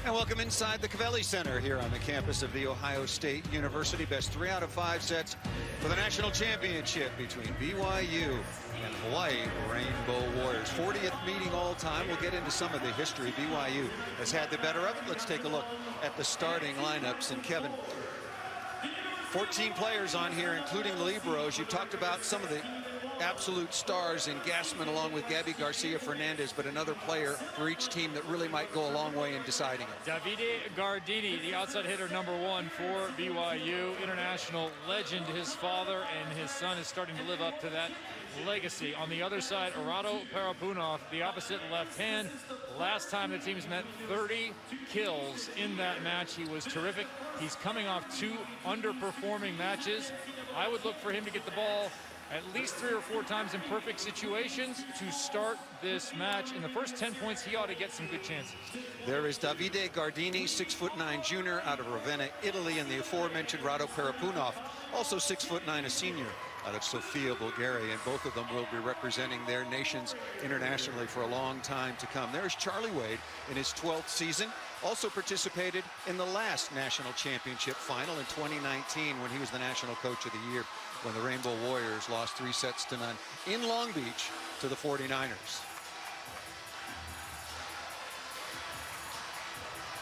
And welcome inside the Covelli Center here on the campus of The Ohio State University. Best 3 out of 5 sets for the national championship between BYU and Hawaii Rainbow Warriors. 40th meeting all time. We'll get into some of the history. BYU has had the better of it. Let's take a look at the starting lineups. And Kevin, 14 players on here, including the liberos. You talked about some of the absolute stars in Gassman along with Gabby Garcia Fernandez, but another player for each team that really might go a long way in deciding it. Davide Gardini, the outside hitter #1 for BYU, international legend. His father and his son is starting to live up to that legacy. On the other side, Arado Parapunov, the opposite left hand. Last time the teams met, 30 kills in that match. He was terrific. He's coming off 2 underperforming matches. I would look for him to get the ball at least 3 or 4 times in perfect situations to start this match. In the first 10 points, he ought to get some good chances. There is Davide Gardini, 6'9" junior out of Ravenna, Italy, and the aforementioned Rado Parapunov, also 6'9", a senior out of Sofia, Bulgaria, and both of them will be representing their nations internationally for a long time to come. There's Charlie Wade in his 12th season, also participated in the last national championship final in 2019 when he was the national coach of the year, when the Rainbow Warriors lost 3-0 in Long Beach to the 49ers.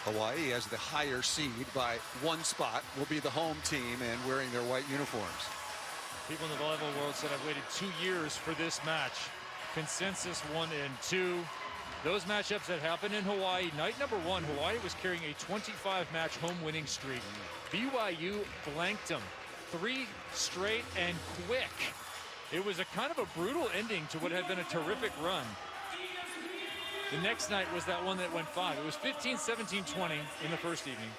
Hawaii, as the higher seed by 1 spot, will be the home team and wearing their white uniforms. People in the volleyball world said I've waited 2 years for this match. Consensus 1 and 2. Those matchups that happened in Hawaii, night #1, Hawaii was carrying a 25-match home winning streak. BYU blanked them 3 straight and quick. It was a kind of a brutal ending to what had been a terrific run. The next night was that one that went 5. It was 15, 17, 20 in the first evening.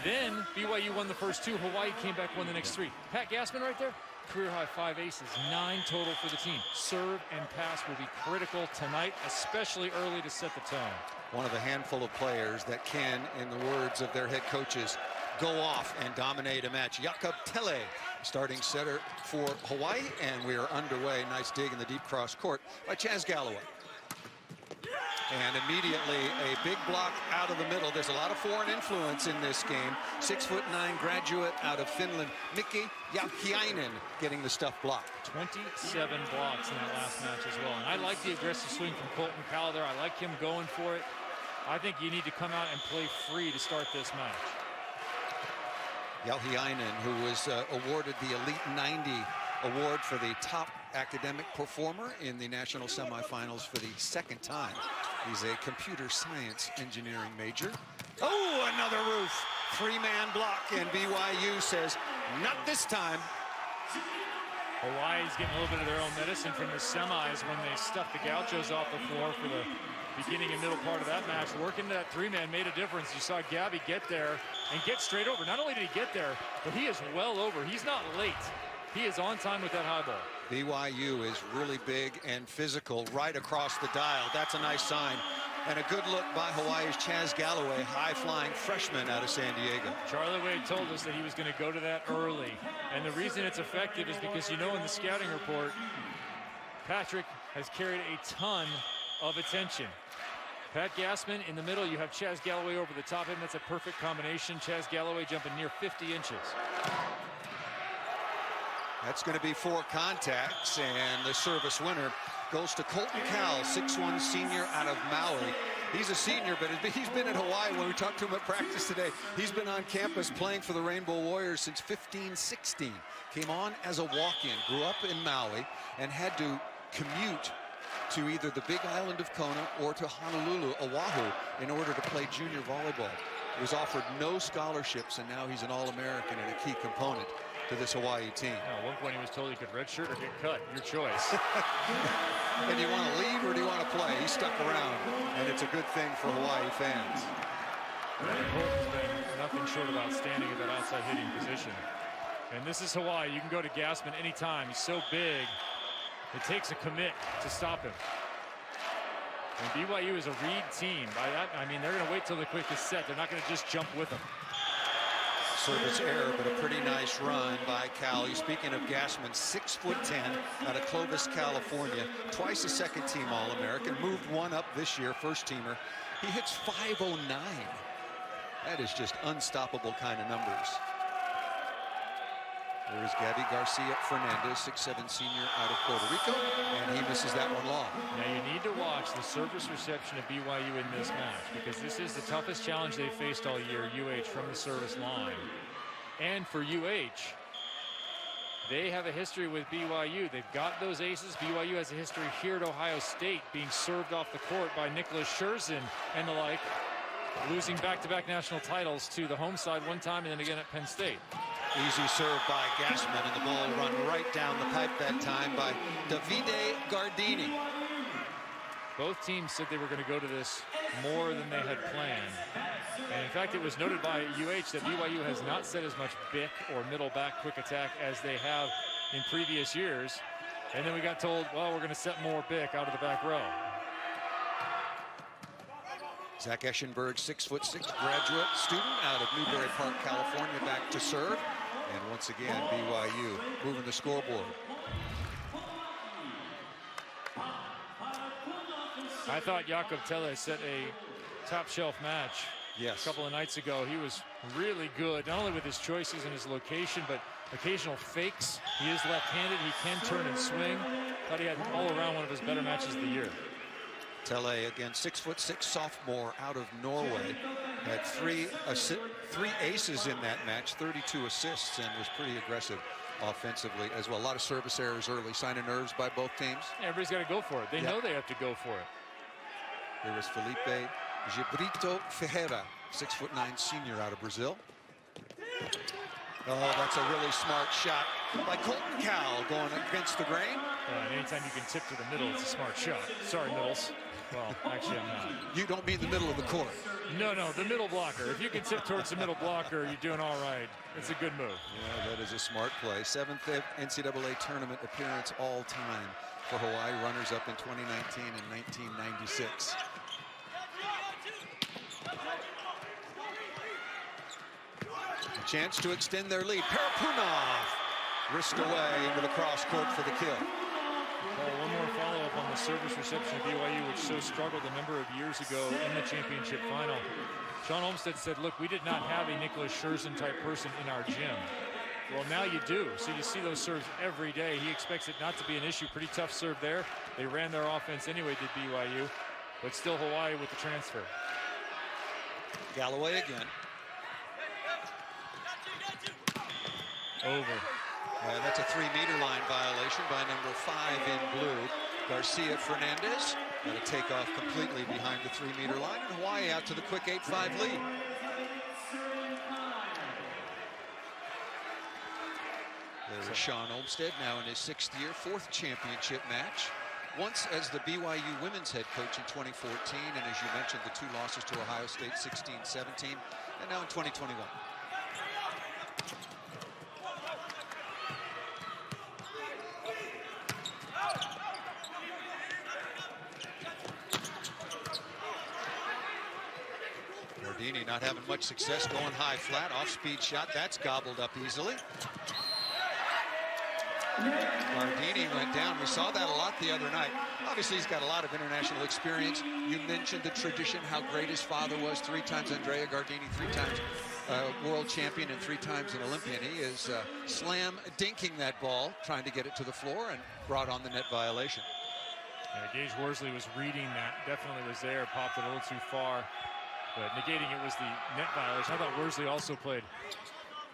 Then BYU won the first 2. Hawaii came back, won the next 3. Pat Gassman right there, career high 5 aces, 9 total for the team. Serve and pass will be critical tonight, especially early to set the tone. One of a handful of players that can, in the words of their head coaches, go off and dominate a match. Jakob Tele, starting setter for Hawaii, and we are underway. Nice dig in the deep cross court by Chaz Galloway. And immediately a big block out of the middle. There's a lot of foreign influence in this game. 6'9" graduate out of Finland, Mikki Jauhiainen, getting the stuff blocked. 27 blocks in that last match as well. And I like the aggressive swing from Colton Powell there. I like him going for it. I think you need to come out and play free to start this match. Jauhiainen, who was awarded the Elite 90 award for the top academic performer in the national semifinals for the 2nd time. He's a computer science engineering major. Oh, another roof. 3-man block, and BYU says, not this time. Hawaii's getting a little bit of their own medicine from the semis when they stuffed the Gauchos off the floor for the beginning and middle part of that match. Working that 3-man made a difference. You saw Gabby get there and get straight over. Not only did he get there, but he is well over. He's not late. He is on time with that high ball. BYU is really big and physical right across the dial. That's a nice sign. And a good look by Hawaii's Chaz Galloway, high-flying freshman out of San Diego. Charlie Wade told us that he was going to go to that early. And the reason it's effective is because, you know, in the scouting report, Patrick has carried a ton of attention. Pat Gassman in the middle. You have Chaz Galloway over the top of him. That's a perfect combination. Chaz Galloway jumping near 50 inches. That's going to be 4 contacts, and the service winner goes to Colton Cowell, 6'1" senior out of Maui. He's a senior, but he's been in Hawaii. When we talked to him at practice today, he's been on campus playing for the Rainbow Warriors since 15-16. Came on as a walk-in, grew up in Maui, and had to commute to either the Big Island of Kona or to Honolulu, Oahu, in order to play junior volleyball. He was offered no scholarships, and now he's an All-American and a key component to this Hawaii team. At one point he was told he could redshirt or get cut. Your choice. And do you want to leave or do you want to play? He stuck around, and it's a good thing for Hawaii fans. Colton's been nothing short of outstanding at that outside hitting position. And this is Hawaii. You can go to Gassman anytime. He's so big. It takes a commit to stop him. And BYU is a read team. By that, I mean, they're going to wait till the quickest set. They're not going to just jump with him. Service error, but a pretty nice run by Cal. Speaking of Gassman, 6'10" out of Clovis, California. Twice a second-team All-American. Moved 1 up this year, first-teamer. He hits .509. That is just unstoppable kind of numbers. There's Gabby Garcia Fernandez, 6'7" senior out of Puerto Rico, and he misses that one long. Now you need to watch the service reception of BYU in this match, because this is the toughest challenge they faced all year, UH from the service line. And for UH, they have a history with BYU. They've got those aces. BYU has a history here at Ohio State, being served off the court by Nicholas Scherzen and the like, losing back-to-back national titles to the home side one time and then again at Penn State. Easy serve by Gassman, and the ball run right down the pipe that time by Davide Gardini. Both teams said they were going to go to this more than they had planned. And in fact, it was noted by UH that BYU has not set as much BIC or middle back quick attack as they have in previous years. And then we got told, well, we're going to set more BIC out of the back row. Zach Eschenberg, 6'6" graduate student out of Newbury Park, California, back to serve. And once again, BYU moving the scoreboard. I thought Jakob Telle set a top shelf match a couple of nights ago. He was really good, not only with his choices and his location, but occasional fakes. He is left-handed. He can turn and swing. Thought he had all around one of his better matches of the year. Telle, again, 6'6" sophomore out of Norway, had three aces in that match, 32 assists, and was pretty aggressive offensively as well. A lot of service errors early, sign of nerves by both teams. Yeah, everybody's got to go for it. They know they have to go for it. There was Felipe Gibrito Ferreira, 6'9" senior out of Brazil. Oh, that's a really smart shot by Colton Cowell, going against the grain. Anytime you can tip to the middle, it's a smart shot. Sorry, Middles. Well, actually, I'm not. You don't mean the middle of the court. No, the middle blocker. If you can tip towards the middle blocker, you're doing all right. It's a good move. Yeah, that is a smart play. 7th NCAA tournament appearance all time for Hawaii, runners up in 2019 and 1996. A chance to extend their lead. Parapunov risked away into the cross court for the kill. Well, one more follow-up on the service reception of BYU, which so struggled a number of years ago in the championship final. Sean Olmstead said, look, we did not have a Nicholas Scherzen type person in our gym. Well, now you do. So you see those serves every day. He expects it not to be an issue. Pretty tough serve there. They ran their offense anyway, did BYU, but still Hawaii with the transfer. Galloway again. Over. That's a 3-meter line violation by number 5 in blue, Garcia Fernandez. Got to take off completely behind the 3-meter line, and Hawaii out to the quick 8-5 lead. There is Sean Olmstead, now in his 6th year, 4th championship match. Once as the BYU women's head coach in 2014, and as you mentioned, the 2 losses to Ohio State, 16-17, and now in 2021. Gardini not having much success going high flat, off-speed shot. That's gobbled up easily. Gardini went down. We saw that a lot the other night. Obviously, he's got a lot of international experience. You mentioned the tradition, how great his father was. 3 times Andrea Gardini, 3 times world champion, and 3 times an Olympian. He is slam dinking that ball, trying to get it to the floor, and brought on the net violation. Yeah, Gage Worsley was reading that. Definitely was there. Popped it a little too far. But negating it was the net violation. I thought Worsley also played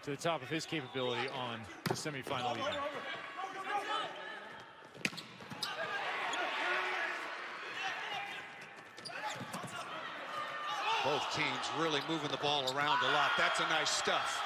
to the top of his capability on the semifinal even. Both teams really moving the ball around a lot. That's a nice stuff.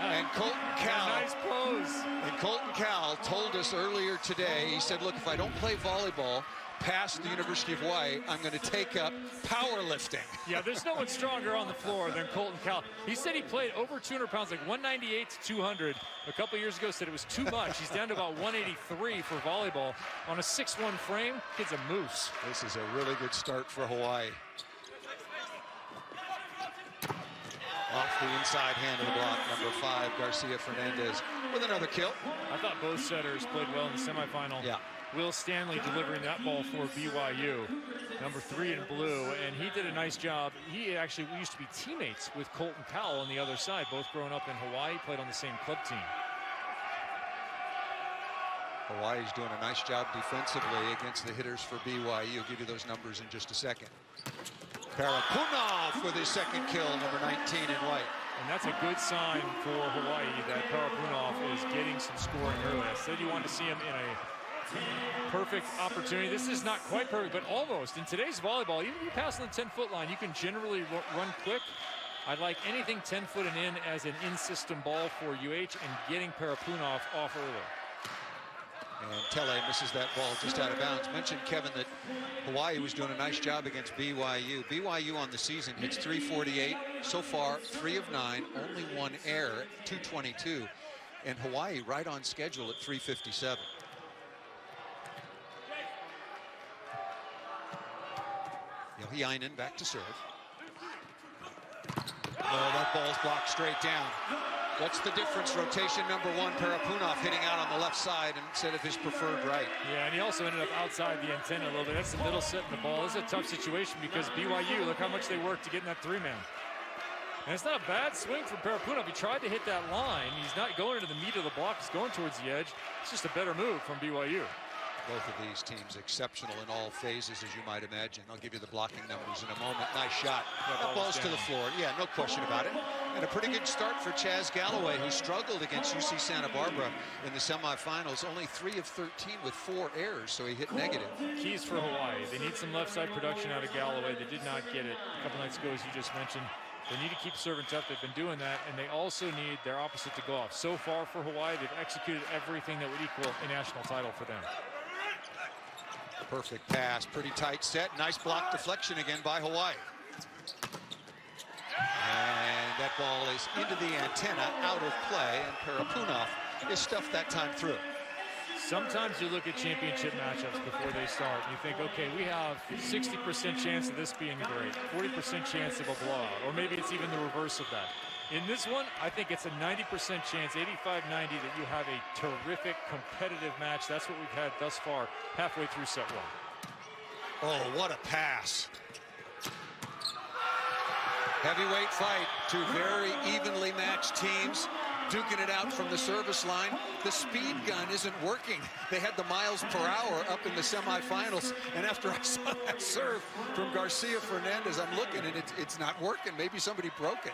And Colton Cowell, nice pose. And Colton Cowell told us earlier today, he said, look, if I don't play volleyball past the University of Hawaii, I'm going to take up powerlifting. Yeah, there's no one stronger on the floor than Colton Cowell. He said he played over 200 pounds, like 198 to 200. A couple years ago said it was too much. He's down to about 183 for volleyball. On a 6'1" frame, kid's a moose. This is a really good start for Hawaii. Off the inside hand of the block, number 5, Garcia Fernandez, with another kill. I thought both setters played well in the semifinal. Yeah. Will Stanley delivering that ball for BYU. number 3 in blue, and he did a nice job. He actually used to be teammates with Colton Powell on the other side, both growing up in Hawaii, played on the same club team. Hawaii's doing a nice job defensively against the hitters for BYU. I'll give you those numbers in just a second. Parapunov with his second kill, number 19 in white. And that's a good sign for Hawaii that Parapunov is getting some scoring early. I said you wanted to see him in a perfect opportunity. This is not quite perfect, but almost. In today's volleyball, even if you pass on the 10-foot line, you can generally run quick. I'd like anything 10 foot and in as an in-system ball for UH, and getting Parapunov off early. And Tele misses that ball just out of bounds. Mentioned, Kevin, that Hawaii was doing a nice job against BYU. BYU on the season hits 348. So far, 3 of 9, only 1 error, 222. And Hawaii right on schedule at 357. Yohiainen back to serve. Oh, that ball's blocked straight down. What's the difference? Rotation number 1, Parapunov hitting out on the left side instead of his preferred right. Yeah, and he also ended up outside the antenna a little bit. That's the middle set in the ball. This is a tough situation because BYU, look how much they worked to get in that 3-man. And it's not a bad swing from Parapunov. He tried to hit that line. He's not going into the meat of the block. He's going towards the edge. It's just a better move from BYU. Both of these teams exceptional in all phases, as you might imagine. I'll give you the blocking numbers in a moment. Nice shot. That ball's to the floor. Yeah, no question about it. And a pretty good start for Chaz Galloway, who struggled against UC Santa Barbara in the semifinals. Only 3 of 13 with 4 errors, so he hit negative. Keys for Hawaii. They need some left side production out of Galloway. They did not get it a couple nights ago, as you just mentioned. They need to keep serving tough. They've been doing that, and they also need their opposite to go off. So far for Hawaii, they've executed everything that would equal a national title for them. Perfect pass, pretty tight set. Nice block deflection again by Hawaii. And that ball is into the antenna, out of play, and Parapunov is stuffed that time through. Sometimes you look at championship matchups before they start, and you think, okay, we have 60% chance of this being great, 40% chance of a blowout, or maybe it's even the reverse of that. In this one, I think it's a 90% chance, 85-90, that you have a terrific competitive match. That's what we've had thus far, halfway through set 1. Oh, what a pass. Heavyweight fight, 2 very evenly matched teams duking it out from the service line. The speed gun isn't working. They had the miles per hour up in the semifinals, and after I saw that serve from Garcia Fernandez, I'm looking and it's not working. Maybe somebody broke it.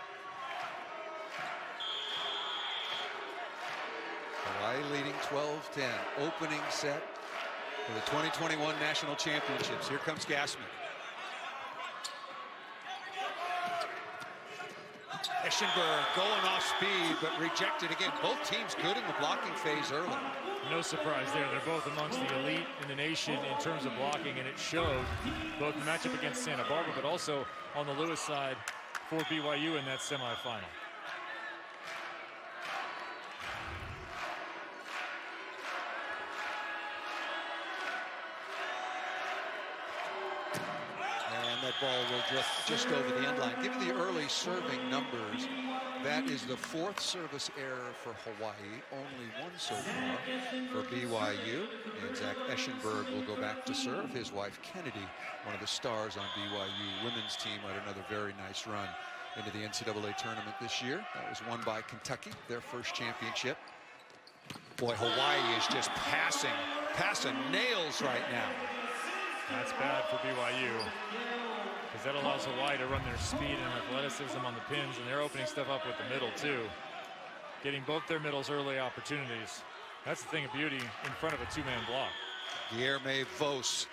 Hawaii leading 12-10, opening set for the 2021 National Championships. Here comes Gassman. Eschenberg going off speed, but rejected again. Both teams good in the blocking phase early. No surprise there. They're both amongst the elite in the nation in terms of blocking, and it showed both the matchup against Santa Barbara, but also on the Lewis side for BYU in that semifinal. That ball will just over the end line. Give you the early serving numbers. That is the 4th service error for Hawaii. Only 1 so far for BYU. And Zach Eschenberg will go back to serve. His wife Kennedy, one of the stars on BYU women's team, had another very nice run into the NCAA tournament this year. That was won by Kentucky, their first championship. Boy, Hawaii is just passing nails right now. That's bad for BYU, because that allows Hawaii to run their speed and athleticism on the pins, and they're opening stuff up with the middle too, getting both their middles early opportunities. That's the thing of beauty in front of a 2-man block. Guilherme Vos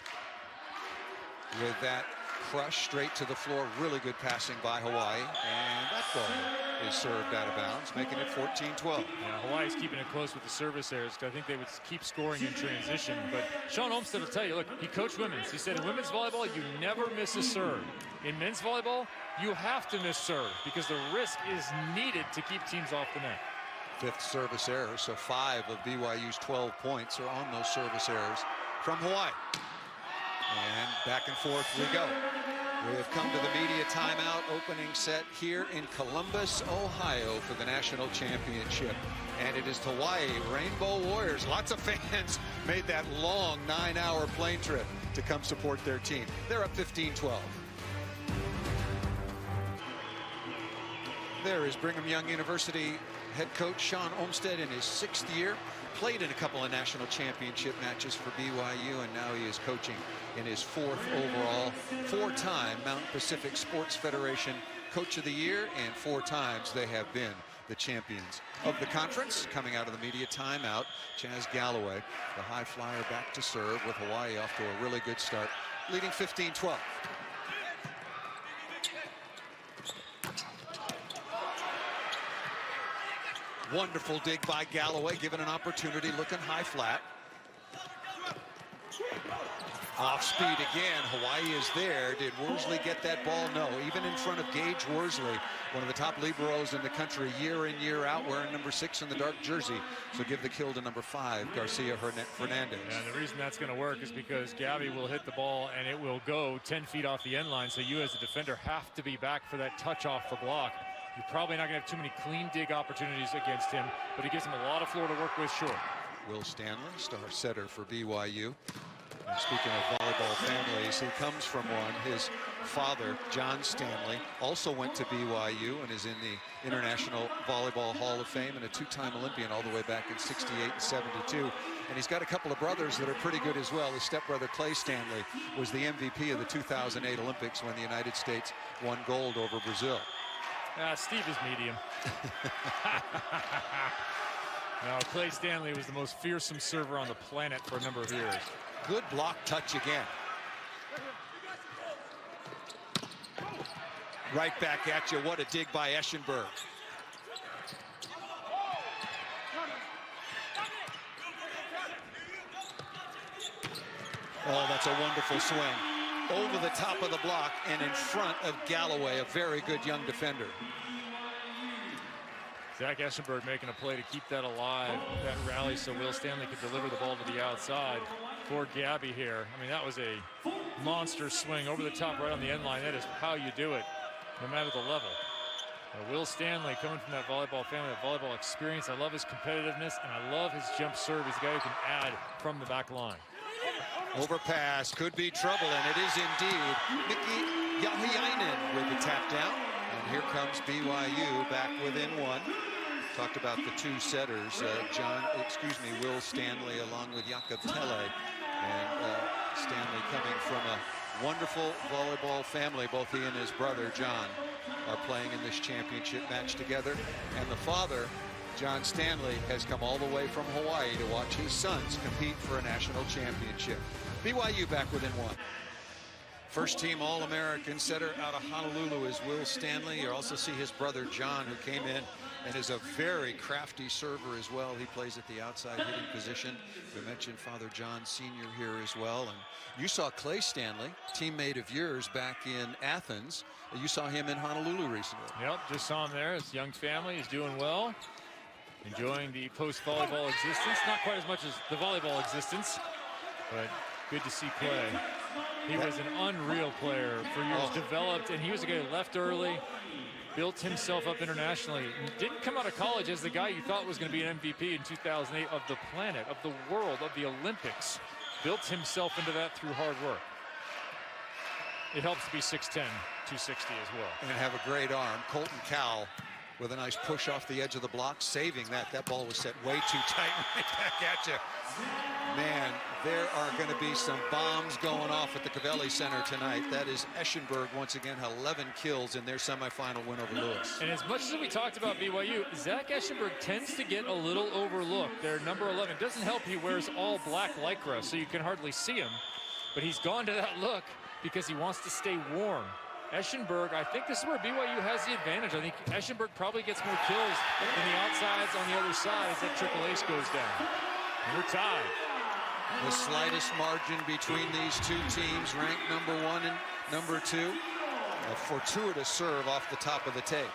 with that crush straight to the floor. Really good passing by Hawaii, and that ball is served out of bounds, making it 14-12. Yeah, Hawaii's keeping it close with the service errors, because I think they would keep scoring in transition. But Sean Olmstead will tell you, look, he coached women's. He said in women's volleyball, you never miss a serve. In men's volleyball, you have to miss serve, because the risk is needed to keep teams off the net. 5th service error, so 5 of BYU's 12 points are on those service errors from Hawaii. And back and forth we go. We have come to the media timeout opening set here in Columbus, Ohio for the national championship. And it is Hawaii Rainbow Warriors. Lots of fans made that long 9-hour plane trip to come support their team. They're up 15-12. There is Brigham Young University head coach Sean Olmstead in his 6th year. Played in a couple of national championship matches for BYU, and now he is coaching in his 4th overall. 4-time Mountain Pacific Sports Federation Coach of the Year, and 4 times they have been the champions of the conference. Coming out of the media timeout, Chaz Galloway, the high flyer, back to serve, with Hawaii off to a really good start, leading 15-12. Wonderful dig by Galloway, given an opportunity, looking high flat. Off speed again. Hawaii is there. Did Worsley get that ball? No. Even in front of Gage Worsley, one of the top liberos in the country, year in, year out, wearing number 6 in the dark jersey. So give the kill to number 5, Garcia Fernandez. And the reason that's going to work is because Gabby will hit the ball and it will go 10 feet off the end line. So you as a defender have to be back for that touch off the block. You're probably not going to have too many clean dig opportunities against him, but he gives him a lot of floor to work with short. Will Stanley, star setter for BYU. And speaking of volleyball families, he comes from one. His father, John Stanley, also went to BYU and is in the International Volleyball Hall of Fame and a 2-time Olympian all the way back in '68 and '72. And he's got a couple of brothers that are pretty good as well. His stepbrother, Clay Stanley, was the MVP of the 2008 Olympics when the United States won gold over Brazil. Steve is medium. No, Clay Stanley was the most fearsome server on the planet for a number of years. Good block touch again. Right back at you. What a dig by Eschenberg. Oh, that's a wonderful swing. Over the top of the block and in front of Galloway, a very good young defender. Zach Eschenberg making a play to keep that alive, that rally, so Will Stanley could deliver the ball to the outside for Gabby here. I mean, that was a monster swing over the top right on the end line. That is how you do it, no matter the level. Will Stanley, coming from that volleyball family, that volleyball experience. I love his competitiveness, and I love his jump serve. He's a guy who can add from the back line. Overpass, could be trouble, and it is indeed. Mikki Jahiainen with the tap down. And here comes BYU back within 1. Talked about the 2 setters, Will Stanley along with Jakob Telle. And Stanley coming from a wonderful volleyball family. Both he and his brother, John, are playing in this championship match together. And the father, John Stanley, has come all the way from Hawaii to watch his sons compete for a national championship. BYU back within 1. First team All-American setter out of Honolulu is Will Stanley. You also see his brother John, who came in and is a very crafty server as well. He plays at the outside hitting position. We mentioned Father John Sr. here as well. And you saw Clay Stanley, teammate of yours, back in Athens. You saw him in Honolulu recently. Yep, just saw him there. His young family is doing well. Enjoying the post-volleyball existence. Not quite as much as the volleyball existence, but good to see Clay. He was an unreal player for years, developed, and he was a guy who left early, built himself up internationally, didn't come out of college as the guy you thought was going to be an MVP in 2008 of the planet, of the world, of the Olympics. Built himself into that through hard work. It helps to be 6'10", 260 as well. And have a great arm. Colton Cowell with a nice push off the edge of the block, saving that. That ball was set way too tight, right back at you. Man, there are going to be some bombs going off at the Covelli Center tonight. That is Eschenberg once again, 11 kills in their semifinal win over Lewis. And as much as we talked about BYU, Zach Eschenberg tends to get a little overlooked. Their number 11 doesn't help. He wears all black Lycra, so you can hardly see him. But he's gone to that look because he wants to stay warm. Eschenberg, I think this is where BYU has the advantage. I think Eschenberg probably gets more kills than the outsides on the other side as that triple ace goes down. And we're tied. The slightest margin between these 2 teams, ranked number 1 and number 2. A fortuitous serve off the top of the tape.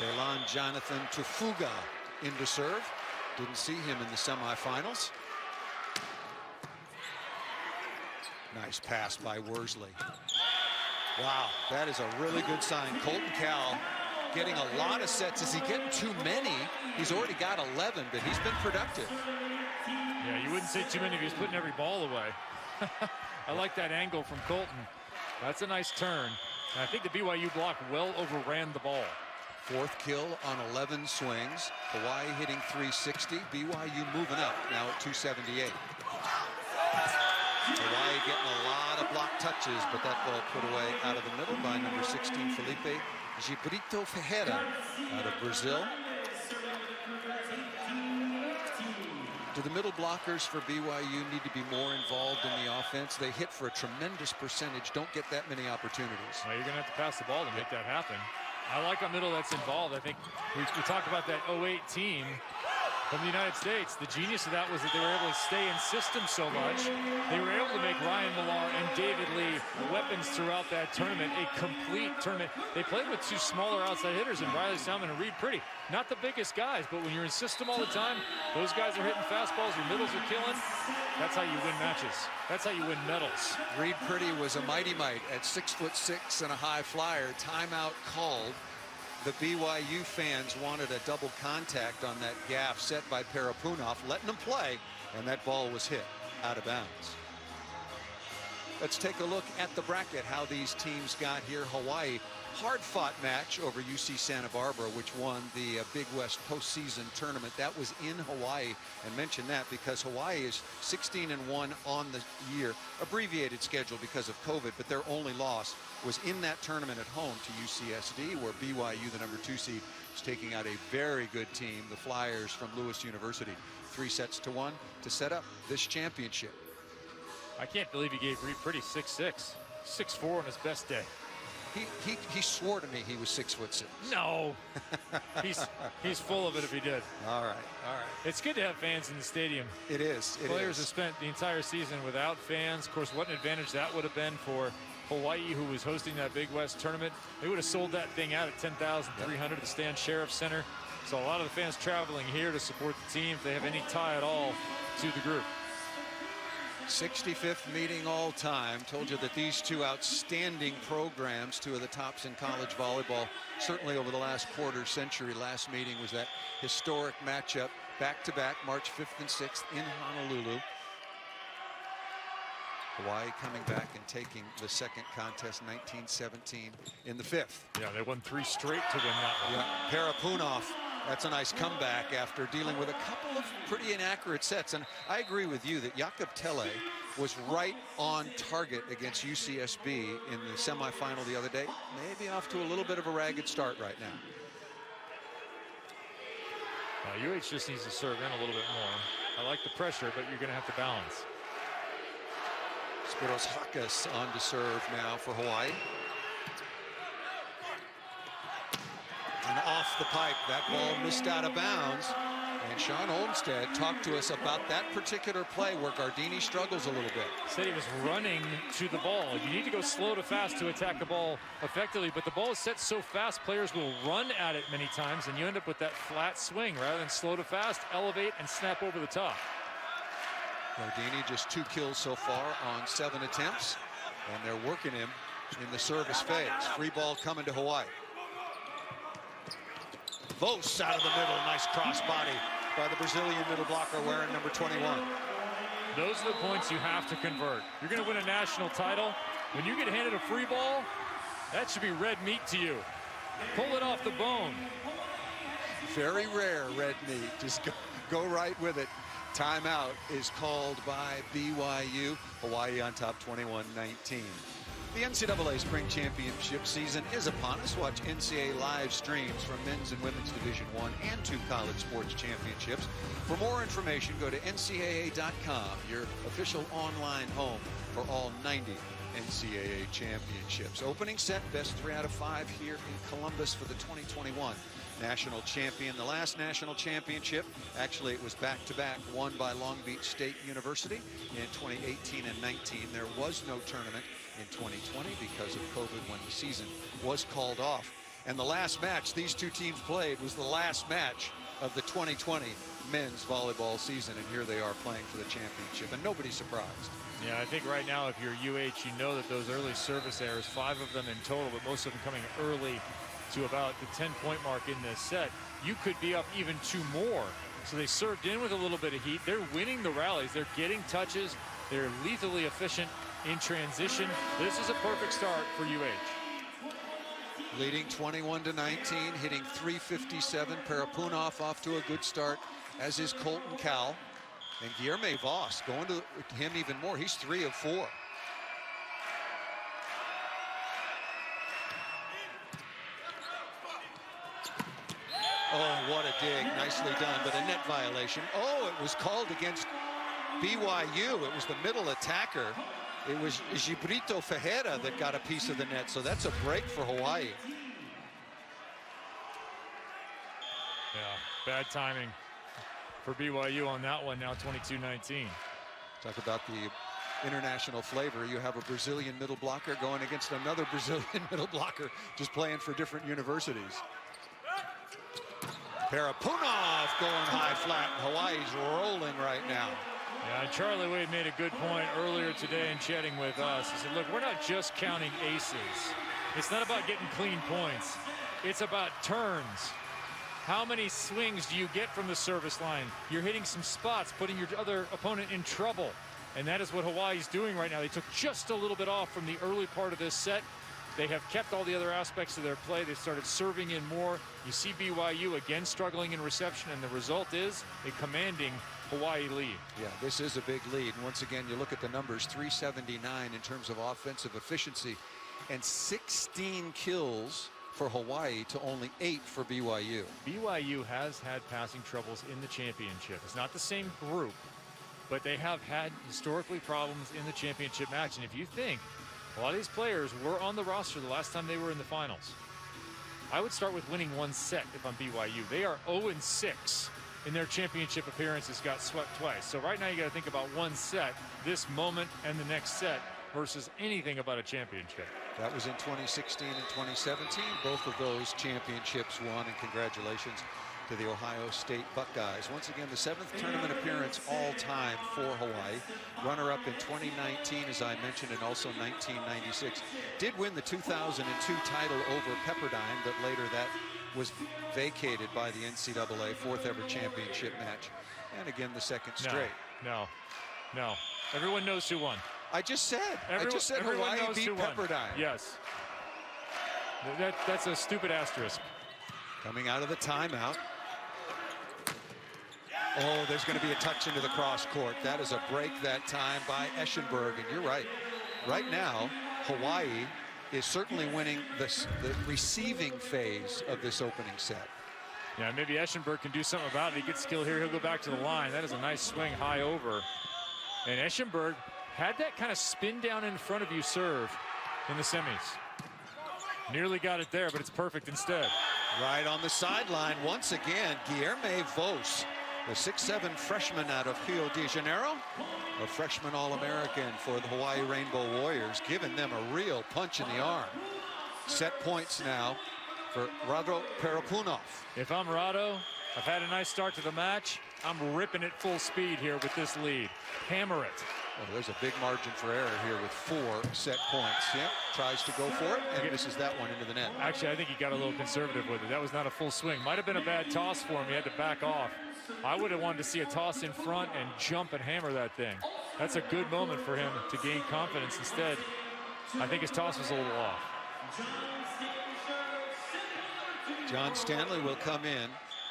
Telan Jonathan Tufuga into serve. Didn't see him in the semifinals. Nice pass by Worsley. Wow, that is a really good sign. Colton Cal getting a lot of sets. Is he getting too many? He's already got 11, but he's been productive. Yeah, you wouldn't say too many if he's putting every ball away. I like that angle from Colton. That's a nice turn. And I think the BYU block well overran the ball. 4th kill on 11 swings. Hawaii hitting 360. BYU moving up now at 278. Hawaii getting a lot of block touches, but that ball put away out of the middle by number 16, Felipe Gibrito Ferreira out of Brazil. Do the middle blockers for BYU need to be more involved in the offense? They hit for a tremendous percentage, don't get that many opportunities. Well, you're going to have to pass the ball to make that happen. I like a middle that's involved. I think we talked about that 08 team from the United States. The genius of that was that they were able to stay in system so much. They were able to make Ryan Millar and David Lee weapons throughout that tournament, a complete tournament. They played with 2 smaller outside hitters in Riley Salmon and Reed Pretty. Not the biggest guys, but when you're in system all the time, those guys are hitting fastballs, your middles are killing. That's how you win matches. That's how you win medals. Reed Pretty was a mighty mite at 6'6" and a high flyer. Timeout called. The BYU fans wanted a double contact on that gaff set by Parapunov, letting him play, and that ball was hit out of bounds. Let's take a look at the bracket, how these teams got here. Hawaii, hard-fought match over UC Santa Barbara, which won the Big West postseason tournament. That was in Hawaii, and mention that because Hawaii is 16-1 on the year. Abbreviated schedule because of COVID, but their only loss was in that tournament at home to UCSD, where BYU, the number 2 seed, is taking out a very good team, the Flyers from Lewis University. 3-1 to set up this championship. I can't believe he gave Reed Pretty 6'6", 6'4" on his best day. He swore to me he was 6'6". No, he's full of it if he did. All right. It's good to have fans in the stadium. It is. Players have spent the entire season without fans. Of course, what an advantage that would have been for Hawaii, who was hosting that Big West tournament. They would have sold that thing out at 10,300 at the Stan Sheriff Center. So a lot of the fans traveling here to support the team, if they have any tie at all to the group. 65th meeting all time. Told you that these 2 outstanding programs, 2 of the tops in college volleyball, certainly over the last quarter century. Last meeting was that historic matchup, back-to-back, March 5th and 6th in Honolulu. Hawaii coming back and taking the second contest, 1917, in the 5th. Yeah, they won 3 straight to win that one. Yeah, Parapunov, that's a nice comeback after dealing with a couple of pretty inaccurate sets. And I agree with you that Jakob Tele was right on target against UCSB in the semifinal the other day. Maybe off to a little bit of a ragged start right now. UH just needs to serve in a little bit more. I like the pressure, but you're going to have to balance. Spiros Hakas on to serve now for Hawaii. And off the pipe, that ball missed out of bounds. And Sean Olmstead talked to us about that particular play where Gardini struggles a little bit. Said he was running to the ball. You need to go slow to fast to attack the ball effectively, but the ball is set so fast, players will run at it many times, and you end up with that flat swing rather than slow to fast, elevate, and snap over the top. Gardini just 2 kills so far on 7 attempts, and they're working him in the service phase. Free ball coming to Hawaii. Vos out of the middle, nice cross body by the Brazilian middle blocker wearing number 21. Those are the points you have to convert. You're going to win a national title. When you get handed a free ball, that should be red meat to you. Pull it off the bone. Very rare red meat. Just go right with it. Timeout is called by BYU. Hawaii on top 21-19. The NCAA Spring Championship season is upon us. Watch NCAA live streams from men's and women's Division I and 2 college sports championships. For more information, go to ncaa.com, your official online home for all 90 NCAA championships. Opening set, best 3 out of 5 here in Columbus for the 2021 national champion. The last national championship, actually it was back-to-back, won by Long Beach State University in 2018 and 19. There was no tournament in 2020 because of COVID when the season was called off. And the last match these 2 teams played was the last match of the 2020 men's volleyball season, and here they are playing for the championship, and nobody's surprised. Yeah, I think right now, if you're UH, you know that those early service errors, 5 of them in total, but most of them coming early to about the 10-point mark in this set, you could be up even 2 more. So they served in with a little bit of heat. They're winning the rallies. They're getting touches. They're lethally efficient in transition. This is a perfect start for UH. Leading 21-19, hitting .357. Parapunov off to a good start, as is Colton Cowell. And Guilherme Voss going to him even more. He's 3 of 4. Oh, what a dig. Nicely done, but a net violation. Oh, it was called against BYU. It was the middle attacker. It was Gibrito Ferreira that got a piece of the net, so that's a break for Hawaii. Yeah, bad timing for BYU on that one. Now 22-19. Talk about the international flavor. You have a Brazilian middle blocker going against another Brazilian middle blocker, just playing for different universities. Parapunov going high flat. Hawaii's rolling right now. Yeah, and Charlie Wade made a good point earlier today in chatting with us. He said, look, we're not just counting aces. It's not about getting clean points. It's about turns. How many swings do you get from the service line? You're hitting some spots, putting your other opponent in trouble. And that is what Hawaii's doing right now. They took just a little bit off from the early part of this set. They have kept all the other aspects of their play. They've started serving in more. You see BYU again struggling in reception, and the result is a commanding Hawaii lead. Yeah, this is a big lead. And once again, you look at the numbers, 379 in terms of offensive efficiency, and 16 kills for Hawaii to only 8 for BYU. BYU has had passing troubles in the championship. It's not the same group, but they have had historically problems in the championship match. And if you think a lot of these players were on the roster the last time they were in the finals, I would start with winning 1 set if I'm BYU. They are 0-6 in their championship appearances, got swept twice. So right now you got to think about 1 set, this moment and the next set, versus anything about a championship. That was in 2016 and 2017. Both of those championships won, and congratulations to the Ohio State Buckeyes. Once again, the 7th tournament appearance all time for Hawaii. Runner-up in 2019, as I mentioned, and also 1996. Did win the 2002 title over Pepperdine, but later that was vacated by the NCAA, 4th ever championship match. And again, the 2nd straight. No. Everyone knows who won. I just said Hawaii beat Pepperdine. Yes. That's a stupid asterisk. Coming out of the timeout. Oh, there's going to be a touch into the cross court. That is a break that time by Eschenberg. And you're right. Right now, Hawaii is certainly winning the receiving phase of this opening set. Yeah, maybe Eschenberg can do something about it. He gets skill here. He'll go back to the line. That is a nice swing high over. And Eschenberg had that kind of spin down in front of you serve in the semis. Nearly got it there, but it's perfect instead. Right on the sideline once again, Guilherme Voss, the 6'7" freshman out of Rio de Janeiro, a freshman All-American for the Hawaii Rainbow Warriors, giving them a real punch in the arm. Set points now for Rado Parapunov. If I'm Rado, I've had a nice start to the match. I'm ripping it full speed here with this lead. Hammer it. Oh, there's a big margin for error here with 4 set points. Yep, tries to go for it and misses that one into the net. Actually, I think he got a little conservative with it. That was not a full swing. Might have been a bad toss for him. He had to back off. I would have wanted to see a toss in front and jump and hammer that thing. That's a good moment for him to gain confidence. Instead, I think his toss was a little off. John Stanley will come in.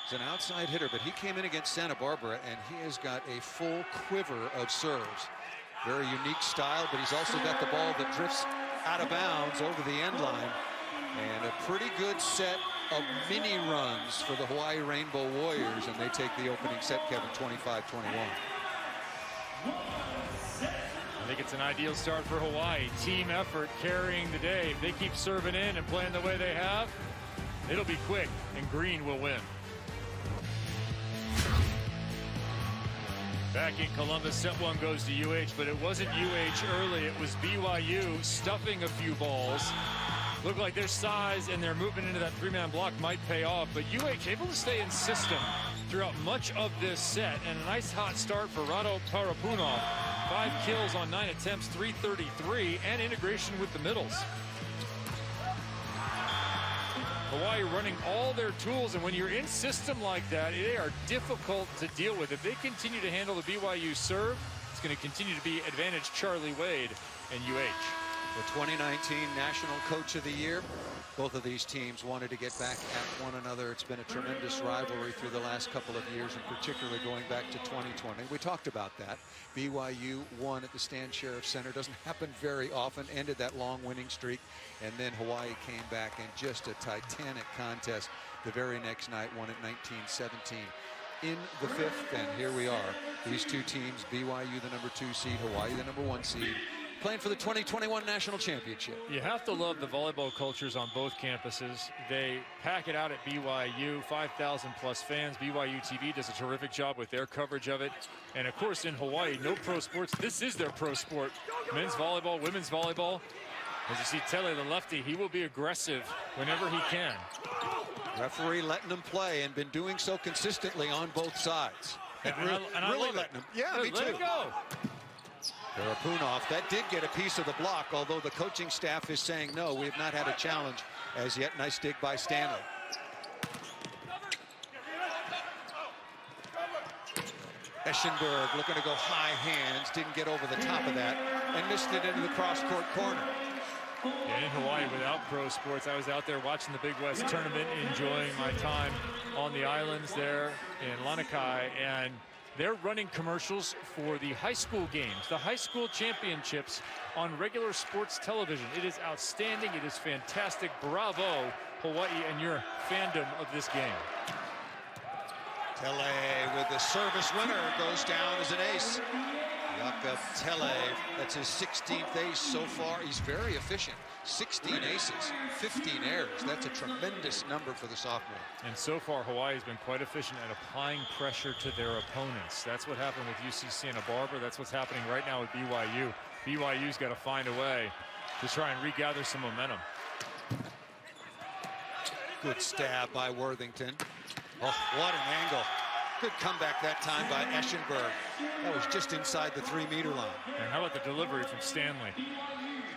He's an outside hitter, but he came in against Santa Barbara, and he has got a full quiver of serves. Very unique style, but he's also got the ball that drifts out of bounds over the end line. And a pretty good set of mini runs for the Hawaii Rainbow Warriors, and they take the opening set, Kevin, 25-21. I think it's an ideal start for Hawaii. Team effort carrying the day. If they keep serving in and playing the way they have, it'll be quick, and Green will win. Back in Columbus, set 1 goes to UH, but it wasn't UH early. It was BYU stuffing a few balls. Looked like their size and their movement into that 3-man block might pay off, but UH able to stay in system throughout much of this set, and a nice hot start for Rado Parapunov. 5 kills on 9 attempts, 333, and integration with the middles. Hawaii running all their tools, and when you're in system like that, they are difficult to deal with. If they continue to handle the BYU serve, it's going to continue to be advantage Charlie Wade and UH. The 2019 National Coach of the Year. Both of these teams wanted to get back at one another. It's been a tremendous rivalry through the last couple of years, and particularly going back to 2020. We talked about that. BYU won at the Stan Sheriff Center. Doesn't happen very often. Ended that long winning streak, and then Hawaii came back in just a titanic contest the very next night, won at 19-17 in the 5th, and here we are. These two teams, BYU the number 2 seed, Hawaii the number 1 seed, playing for the 2021 National Championship. You have to love the volleyball cultures on both campuses. They pack it out at BYU, 5,000 plus fans. BYU TV does a terrific job with their coverage of it. And of course in Hawaii, no pro sports. This is their pro sport. Men's volleyball, women's volleyball. As you see Tele, the lefty, he will be aggressive whenever he can. Referee letting them play and been doing so consistently on both sides. And I really love letting it. them. Yeah, me too. Let it go. Parapunov, that did get a piece of the block, although the coaching staff is saying no, we have not had a challenge as yet. Nice dig by Stanley. Eschenberg looking to go high hands, didn't get over the top of that, and missed it into the cross-court corner. And in Hawaii, without pro sports, I was out there watching the Big West tournament, enjoying my time on the islands there in Lanikai, and they're running commercials for the high school games, the high school championships on regular sports television. It is outstanding. It is fantastic. Bravo, Hawaii, and your fandom of this game. Tele with the service winner goes down as an ace. Jakob Tele, that's his 16th ace so far. He's very efficient. 16 aces, 15 errors. That's a tremendous number for the sophomore. And so far, Hawaii has been quite efficient at applying pressure to their opponents. That's what happened with UC Santa Barbara. That's what's happening right now with BYU. BYU's got to find a way to try and regather some momentum. Good stab by Worthington. Oh, what an angle. Good comeback that time by Eschenberg. That was just inside the 3-meter line. And how about the delivery from Stanley?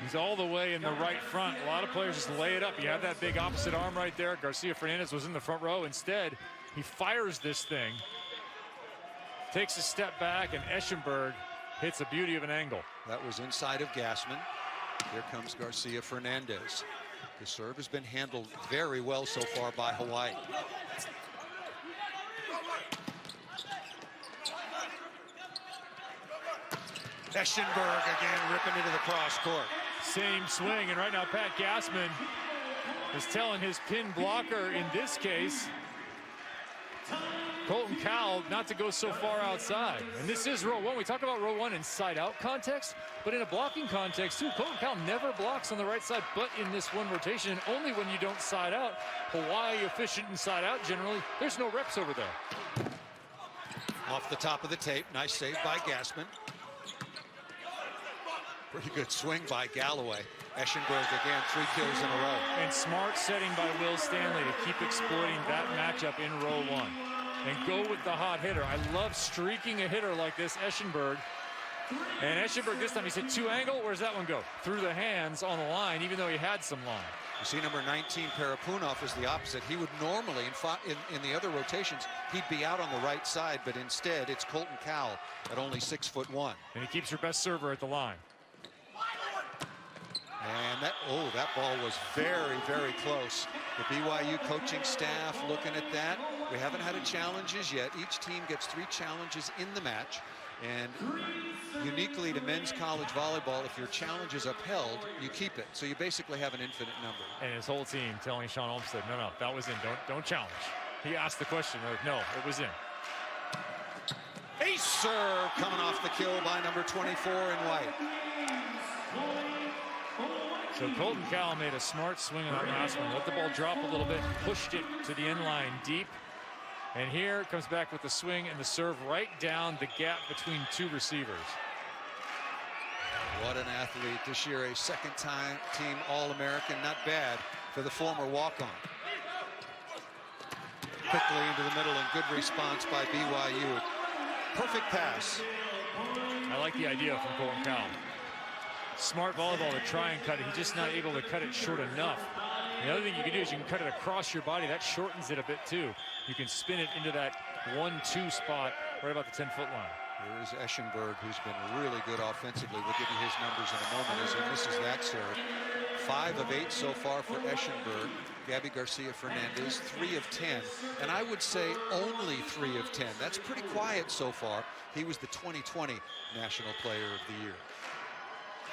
He's all the way in the right front. A lot of players just lay it up. You have that big opposite arm right there. Garcia Fernandez was in the front row. Instead, he fires this thing, takes a step back, and Eschenberg hits a beauty of an angle. That was inside of Gassman. Here comes Garcia Fernandez. The serve has been handled very well so far by Hawaii. Eschenberg again ripping into the cross court. Same swing, and right now Pat Gassman is telling his pin blocker, in this case, Colton Cowell, not to go so far outside. And this is row 1. We talk about row 1 in side-out context, but in a blocking context too. Colton Cowell never blocks on the right side, but in this one rotation, and only when you don't side out. Hawaii efficient in side out generally. There's no reps over there. Off the top of the tape, nice save by Gassman. Pretty good swing by Galloway. Eschenberg again, 3 kills in a row. And smart setting by Will Stanley to keep exploiting that matchup in row 1. And go with the hot hitter. I love streaking a hitter like this, Eschenberg. And Eschenberg this time, he's hit 2 angle. Where's that one go? Through the hands on the line, even though he had some line. You see number 19, Parapunov, is the opposite. He would normally, in the other rotations, he'd be out on the right side, but instead it's Colton Cowell at only 6'1". And he keeps your best server at the line. And that ball was very, very close. The BYU coaching staff looking at that. We haven't had challenges yet. Each team gets 3 challenges in the match. And uniquely to men's college volleyball, if your challenge is upheld, you keep it. So you basically have an infinite number. And his whole team telling Sean Olmstead, no, that was in. Don't challenge. He asked the question. Like, no, it was in. Ace serve coming off the kill by number 24 in white. So Colton Cowell made a smart swing on that last one. Let the ball drop a little bit, pushed it to the end line deep. And here it comes back with the swing and the serve right down the gap between 2 receivers. What an athlete. This year a second-time team All-American. Not bad for the former walk-on. Quickly into the middle and good response by BYU. Perfect pass. I like the idea from Colton Cowell. Smart volleyball to try and cut it. He's just not able to cut it short enough. The other thing you can do is you can cut it across your body. That shortens it a bit too. You can spin it into that 1-2 spot right about the 10-foot line. Here's Eschenberg, who's been really good offensively. We'll give you his numbers in a moment as he misses that serve. 5 of 8 so far for Eschenberg. Gabby Garcia Fernandez, 3 of 10. And I would say only 3 of 10. That's pretty quiet so far. He was the 2020 National Player of the Year.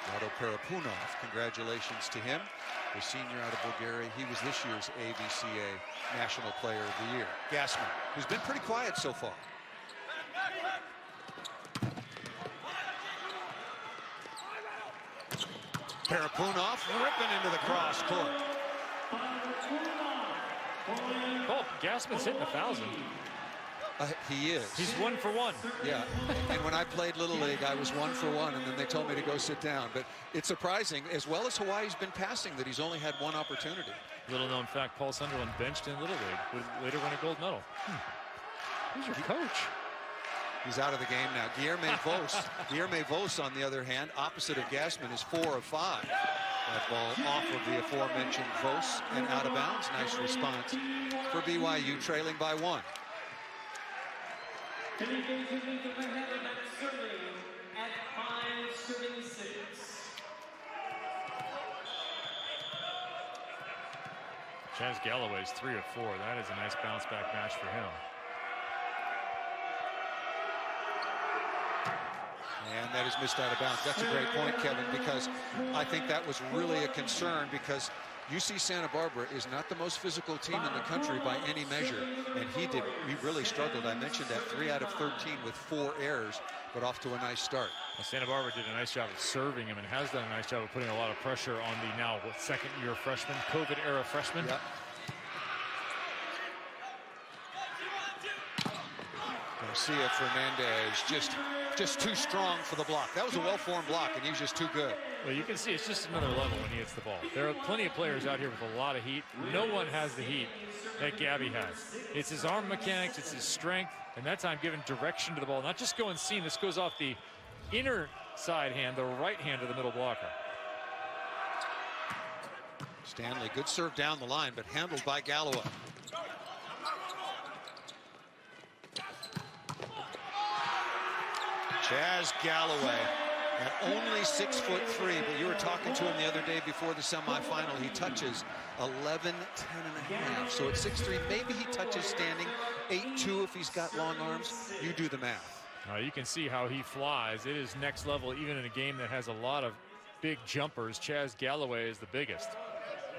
Rado Parapunov, congratulations to him. The senior out of Bulgaria. He was this year's ABCA National Player of the Year. Gassman, who's been pretty quiet so far. Parapunov ripping into the cross court. Oh, Gassman's hitting 1,000. He is. He's 1 for 1. Yeah, and when I played Little League, I was 1 for 1, and then they told me to go sit down. But it's surprising, as well as Hawaii's been passing, that he's only had 1 opportunity. Little known fact, Paul Sunderland benched in Little League, would later win a gold medal. Who's your coach? He's out of the game now. Guilherme Vos, on the other hand, opposite of Gassman, is 4 of 5. That ball off of the aforementioned Vos and out of bounds. Nice response for BYU, trailing by 1. Chaz Galloway's 3 of 4. That is a nice bounce back match for him. And that is missed out of bounds. That's a great point, Kevin, because I think that was really a concern, because UC Santa Barbara is not the most physical team in the country by any measure, and he really struggled. I mentioned that 3 out of 13 with 4 errors, but off to a nice start. Well, Santa Barbara did a nice job of serving him and has done a nice job of putting a lot of pressure on the now second-year freshman, COVID-era freshman. Yep. Garcia Fernandez just too strong for the block. That was a well-formed block, and he was just too good. Well, you can see it's just another level when he hits the ball. There are plenty of players out here with a lot of heat. No one has the heat that Gabby has. It's his arm mechanics, it's his strength, and that time giving direction to the ball. Not just going seam. This goes off the inner side hand, the right hand of the middle blocker. Stanley, good serve down the line, but handled by Galloway. Chaz Galloway, at only 6'3", but you were talking to him the other day before the semifinal. He touches 11, 10 and a half. So at 6'3", maybe he touches standing. 8'2" if he's got long arms. You do the math. You can see how he flies. It is next level, even in a game that has a lot of big jumpers. Chaz Galloway is the biggest.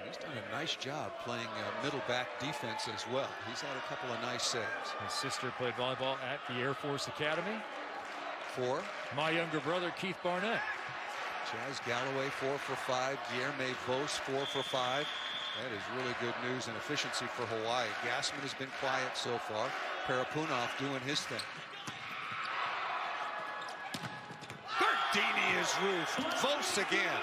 He's done a nice job playing middle back defense as well. He's had a couple of nice saves. His sister played volleyball at the Air Force Academy. For my younger brother, Keith Barnett. Chaz Galloway, 4 for 5. Guilherme Vos, 4 for 5. That is really good news and efficiency for Hawaii. Gassman has been quiet so far. Parapunov doing his thing. Gardini is roofed. Vos again.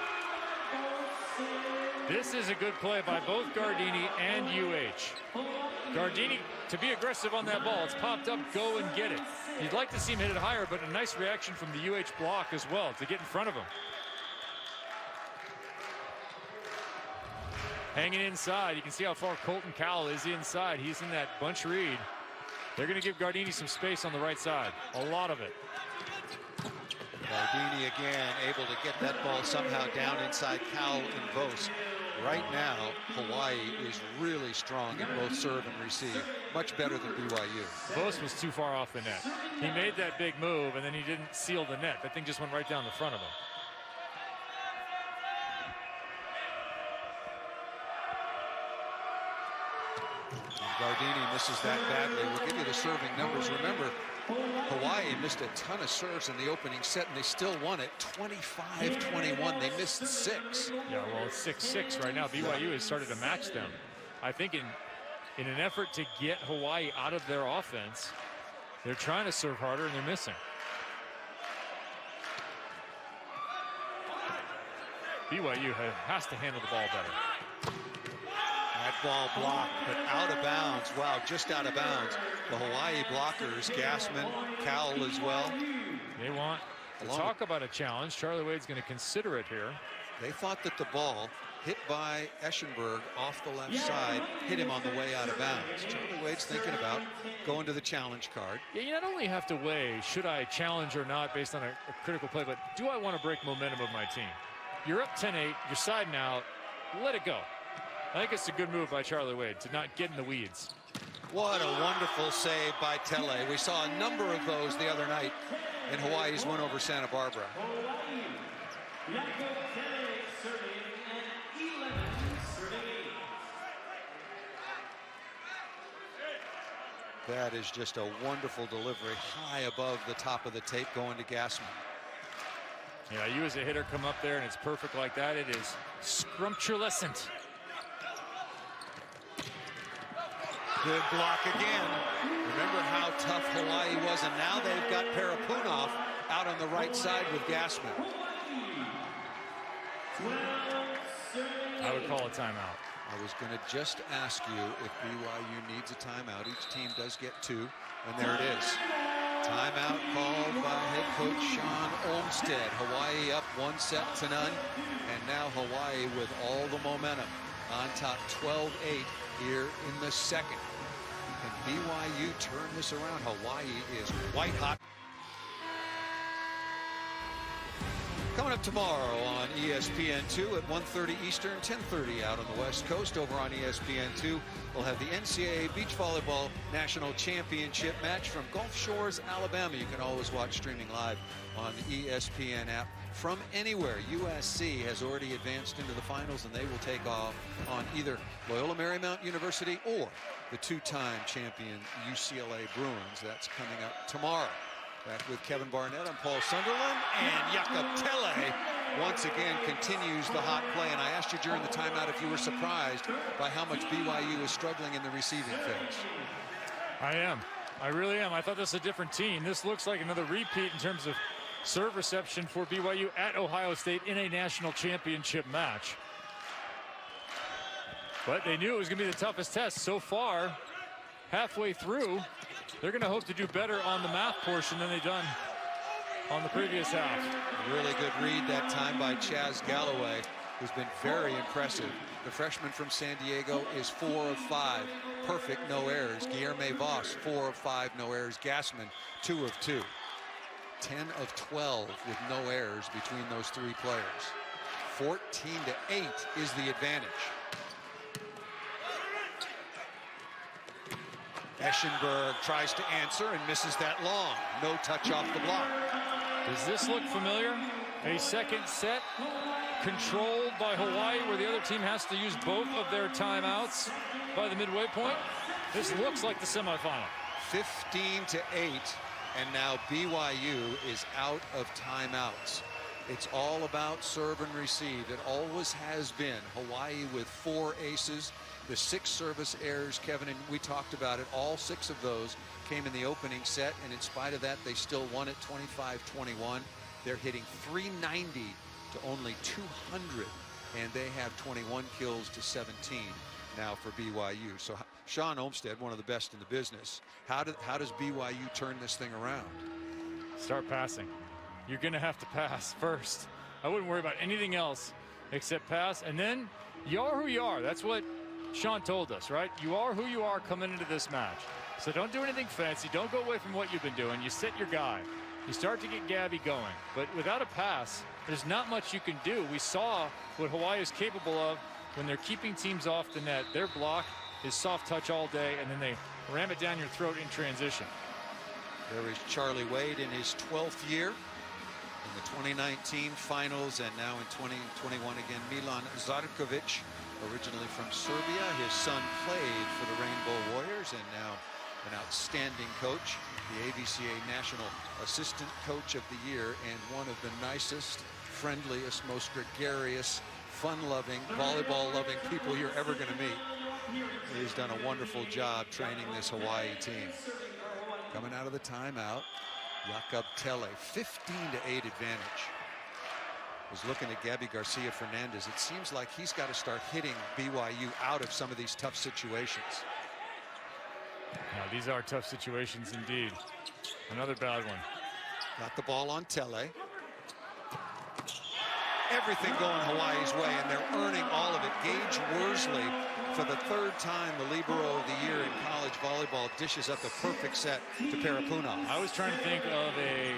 This is a good play by both Gardini and UH. Gardini, to be aggressive on that ball. It's popped up, go and get it. You'd like to see him hit it higher, but a nice reaction from the UH block as well to get in front of him. Hanging inside, you can see how far Colton Cowell is inside. He's in that bunch read. They're going to give Gardini some space on the right side, a lot of it. Gardini again able to get that ball somehow down inside Cowell and Vos. Right now, Hawaii is really strong in both serve and receive. Much better than BYU. Vos was too far off the net. He made that big move, and then he didn't seal the net. That thing just went right down the front of him. Gardini misses that badly. We'll give you the serving numbers. Remember, Hawaii missed a ton of serves in the opening set, and they still won it 25-21. They missed 6. Yeah, well, it's 6-6 right now. BYU has started to match them. I think in an effort to get Hawaii out of their offense, they're trying to serve harder, and they're missing. BYU has to handle the ball better. That ball blocked, but out of bounds. Wow, just out of bounds. The Hawaii blockers, Gassman, Cowell as well. They want Talk about a challenge. Charlie Wade's going to consider it here. They thought that the ball hit by Eschenberg off the left side hit him on the way out of bounds. Charlie Wade's thinking about going to the challenge card. Yeah, you not only have to weigh should I challenge or not based on a critical play, but do I want to break momentum of my team? You're up 10-8, you're siding out, let it go. I think it's a good move by Charlie Wade to not get in the weeds. What a wonderful save by Tele. We saw a number of those the other night in Hawaii's win over Santa Barbara. That is just a wonderful delivery, high above the top of the tape, going to Gassman. Yeah, you as a hitter come up there and it's perfect like that. It is scrumptious. Good block again. Remember how tough Hawaii was, and now they've got Parapunov out on the right side with Gassman. I would call a timeout. I was going to just ask you if BYU needs a timeout. Each team does get 2, and there it is. Timeout called by head coach Sean Olmstead. Hawaii up 1-0, and now Hawaii with all the momentum on top 12-8 here in the second. Can BYU turn this around? Hawaii is white hot. Coming up tomorrow on ESPN2 at 1:30 Eastern, 10:30 out on the West Coast. Over on ESPN2, we'll have the NCAA Beach Volleyball National Championship match from Gulf Shores, Alabama. You can always watch streaming live on the ESPN app from anywhere. USC has already advanced into the finals, and they will take off on either Loyola Marymount University or the 2-time champion UCLA Bruins. That's coming up tomorrow. Back with Kevin Barnett, I'm Paul Sunderland, and Jakob Tele once again continues the hot play. And I asked you during the timeout if you were surprised by how much BYU is struggling in the receiving phase. I am. I really am. I thought this was a different team. This looks like another repeat in terms of serve reception for BYU at Ohio State in a national championship match. But they knew it was going to be the toughest test. So far, halfway through, they're going to hope to do better on the math portion than they've done on the previous half. Really good read that time by Chaz Galloway, who's been very impressive. The freshman from San Diego is 4 of 5. Perfect, no errors. Guilherme Voss, 4 of 5, no errors. Gassman, 2 of 2. 10 of 12 with no errors between those 3 players. 14-8 is the advantage. Eschenberg tries to answer and misses that long. No touch off the block. Does this look familiar? A second set controlled by Hawaii where the other team has to use both of their timeouts by the midway point. This looks like the semifinal. 15-8, and now BYU is out of timeouts. It's all about serve and receive. It always has been. Hawaii with 4 aces. The 6 service errors, Kevin, and we talked about it, all 6 of those came in the opening set, and in spite of that, they still won it 25-21. They're hitting 390 to only 200, and they have 21 kills to 17 now for BYU. So Sean Olmstead, one of the best in the business. How does BYU turn this thing around? Start passing. You're going to have to pass first. I wouldn't worry about anything else except pass, and then you are who you are. That's what Sean told us, right? You are who you are coming into this match. So don't do anything fancy. Don't go away from what you've been doing. You sit your guy. You start to get Gabby going. But without a pass, there's not much you can do. We saw what Hawaii is capable of when they're keeping teams off the net. Their block is soft touch all day, and then they ram it down your throat in transition. There is Charlie Wade in his 12th year in the 2019 finals, and now in 2021 again, Milan Zarkovic, originally from Serbia. His son played for the Rainbow Warriors and now an outstanding coach, the AVCA National Assistant Coach of the Year, and one of the nicest, friendliest, most gregarious, fun-loving, volleyball-loving people you're ever going to meet. He's done a wonderful job training this Hawaii team. Coming out of the timeout, Jakob Tele, 15-8 advantage. Was looking at Gabby Garcia Fernandez. It seems like he's got to start hitting BYU out of some of these tough situations. Now, these are tough situations indeed. Another bad one. Got the ball on Tele. everything going Hawaii's way, and they're earning all of it. Gage Worsley, for the third time, the libero of the year in college volleyball, dishes up a perfect set to Parapunov. I was trying to think of a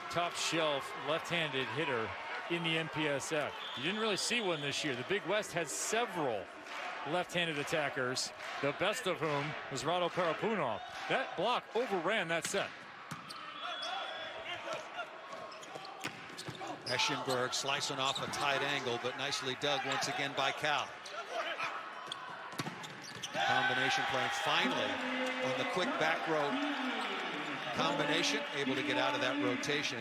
top shelf left-handed hitter in the MPSF. You didn't really see one this year. The Big West had several left-handed attackers, the best of whom was Rado Parapunov. That block overran that set. Eschenberg slicing off a tight angle, but nicely dug once again by Cal. Combination play finally on the quick back row combination, able to get out of that rotation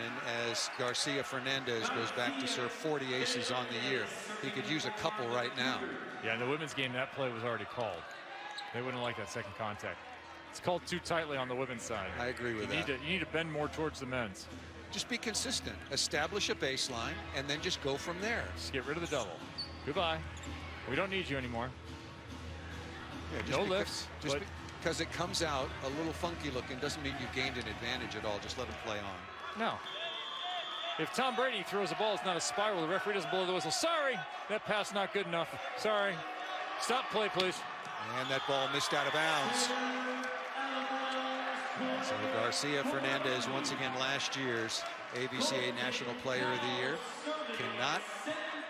as Garcia Fernandez goes back to serve 40 aces on the year. He could use a couple right now. Yeah, in the women's game, that play was already called. They wouldn't like that second contact. It's called too tightly on the women's side. I agree with that. You need to bend more towards the men's. Just be consistent. Establish a baseline and then just go from there. Just get rid of the double. Goodbye. We don't need you anymore. Yeah, no lifts. Just because it comes out a little funky looking doesn't mean you've gained an advantage at all. Just let him play on. No. If Tom Brady throws a ball, it's not a spiral. The referee doesn't blow the whistle. Sorry, that pass not good enough. Sorry. Stop play, please. And that ball missed out of bounds. So Garcia Fernandez, once again last year's ABCA National Player of the Year,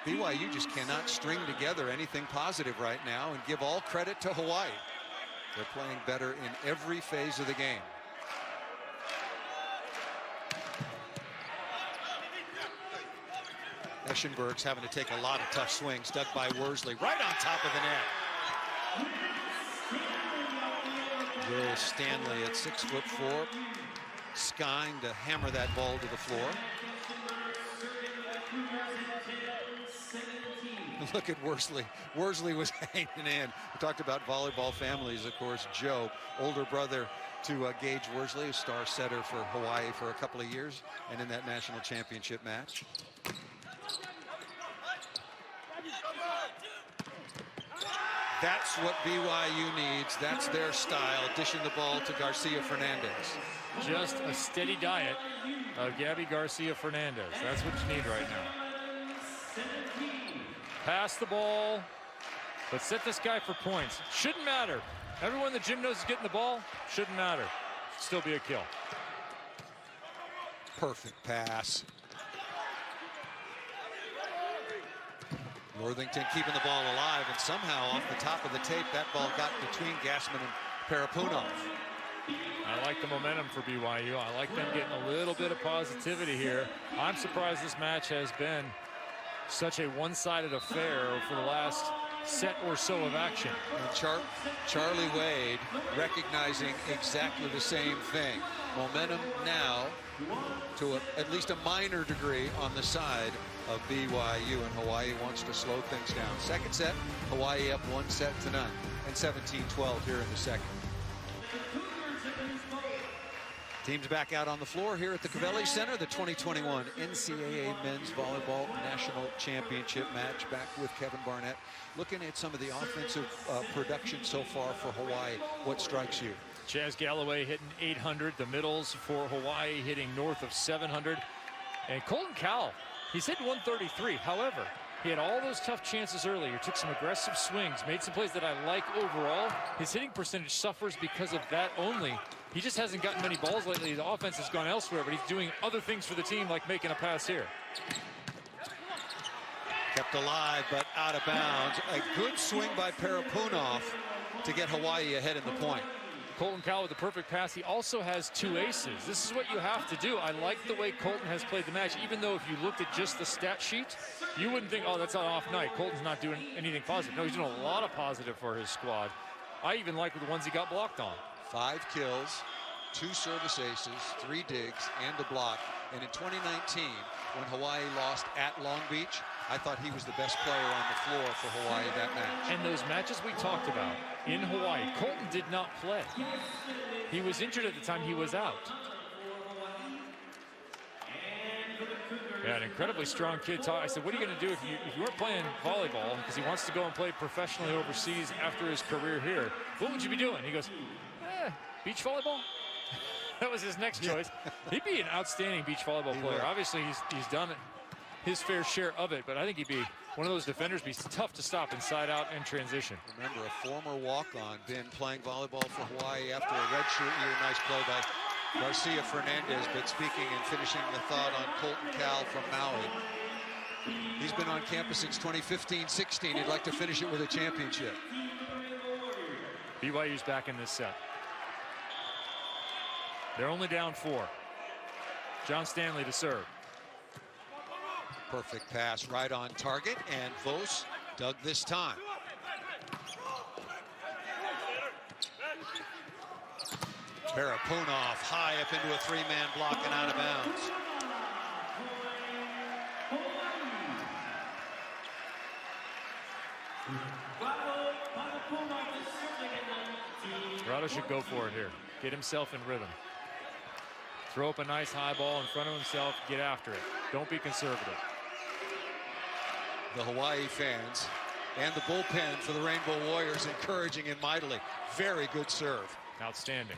BYU just cannot string together anything positive right now, and give all credit to Hawaii. They're playing better in every phase of the game. Eschenberg's having to take a lot of tough swings, dug by Worsley right on top of the net. Will Stanley at 6'4", skying to hammer that ball to the floor. Look at Worsley. Worsley was hanging in. We talked about volleyball families, of course. Joe, older brother to Gage Worsley, a star setter for Hawaii for a couple of years, and in that national championship match. That's what BYU needs. That's their style, dishing the ball to Garcia Fernandez. Just a steady diet of Gabby Garcia Fernandez. That's what you need right now. Pass the ball, but set this guy for points. Shouldn't matter. Everyone in the gym knows is getting the ball. Shouldn't matter. Should still be a kill. Perfect pass. Worthington keeping the ball alive, and somehow off the top of the tape, that ball got between Gassman and Parapunov. I like the momentum for BYU. I like them getting a little bit of positivity here. I'm surprised this match has been such a one-sided affair for the last set or so of action. And Charlie Wade recognizing exactly the same thing. Momentum now to at least a minor degree on the side of BYU, and Hawaii wants to slow things down. Second set, Hawaii up 1-0 and 17-12 here in the second. Teams back out on the floor here at the Covelli Center. The 2021 NCAA Men's Volleyball National Championship match. Back with Kevin Barnett, looking at some of the offensive production so far for Hawaii. What strikes you? Chaz Galloway hitting 800. The middles for Hawaii hitting north of 700. And Colton Cowell, he's hitting 133. However, he had all those tough chances earlier, took some aggressive swings, made some plays that I like overall. His hitting percentage suffers because of that only. He just hasn't gotten many balls lately. The offense has gone elsewhere, but he's doing other things for the team, like making a pass here. Kept alive, but out of bounds. A good swing by Parapunov to get Hawaii ahead in the point. Colton Cowell with the perfect pass. He also has 2 aces. This is what you have to do. I like the way Colton has played the match, even though if you looked at just the stat sheet, you wouldn't think, oh, that's an off night. Colton's not doing anything positive. No, he's doing a lot of positive for his squad. I even like the ones he got blocked on. 5 kills, 2 service aces, 3 digs, and a block. And in 2019, when Hawaii lost at Long Beach, I thought he was the best player on the floor for Hawaii that match. And those matches we talked about in Hawaii, Colton did not play. He was injured at the time he was out. Yeah, an incredibly strong kid. I said, what are you going to do if you weren't playing volleyball, because he wants to go and play professionally overseas after his career here? What would you be doing? He goes, beach volleyball? That was his next choice. He'd be an outstanding beach volleyball player. Obviously, he's done it his fair share of it, but I think he'd be one of those defenders, be tough to stop inside out and transition. Remember, a former walk-on, been playing volleyball for Hawaii after a redshirt year. Nice play by Garcia Fernandez, but speaking and finishing the thought on Colton Cal from Maui. He's been on campus since 2015-16. He'd like to finish it with a championship. BYU's back in this set. They're only down 4. John Stanley to serve. Perfect pass right on target, and Vos dug this time. Parapunov high up into a 3-man block and out of bounds. Rado should go for it here. Get himself in rhythm. Throw up a nice high ball in front of himself. Get after it. Don't be conservative. The Hawaii fans and the bullpen for the Rainbow Warriors encouraging him mightily. Very good serve. Outstanding.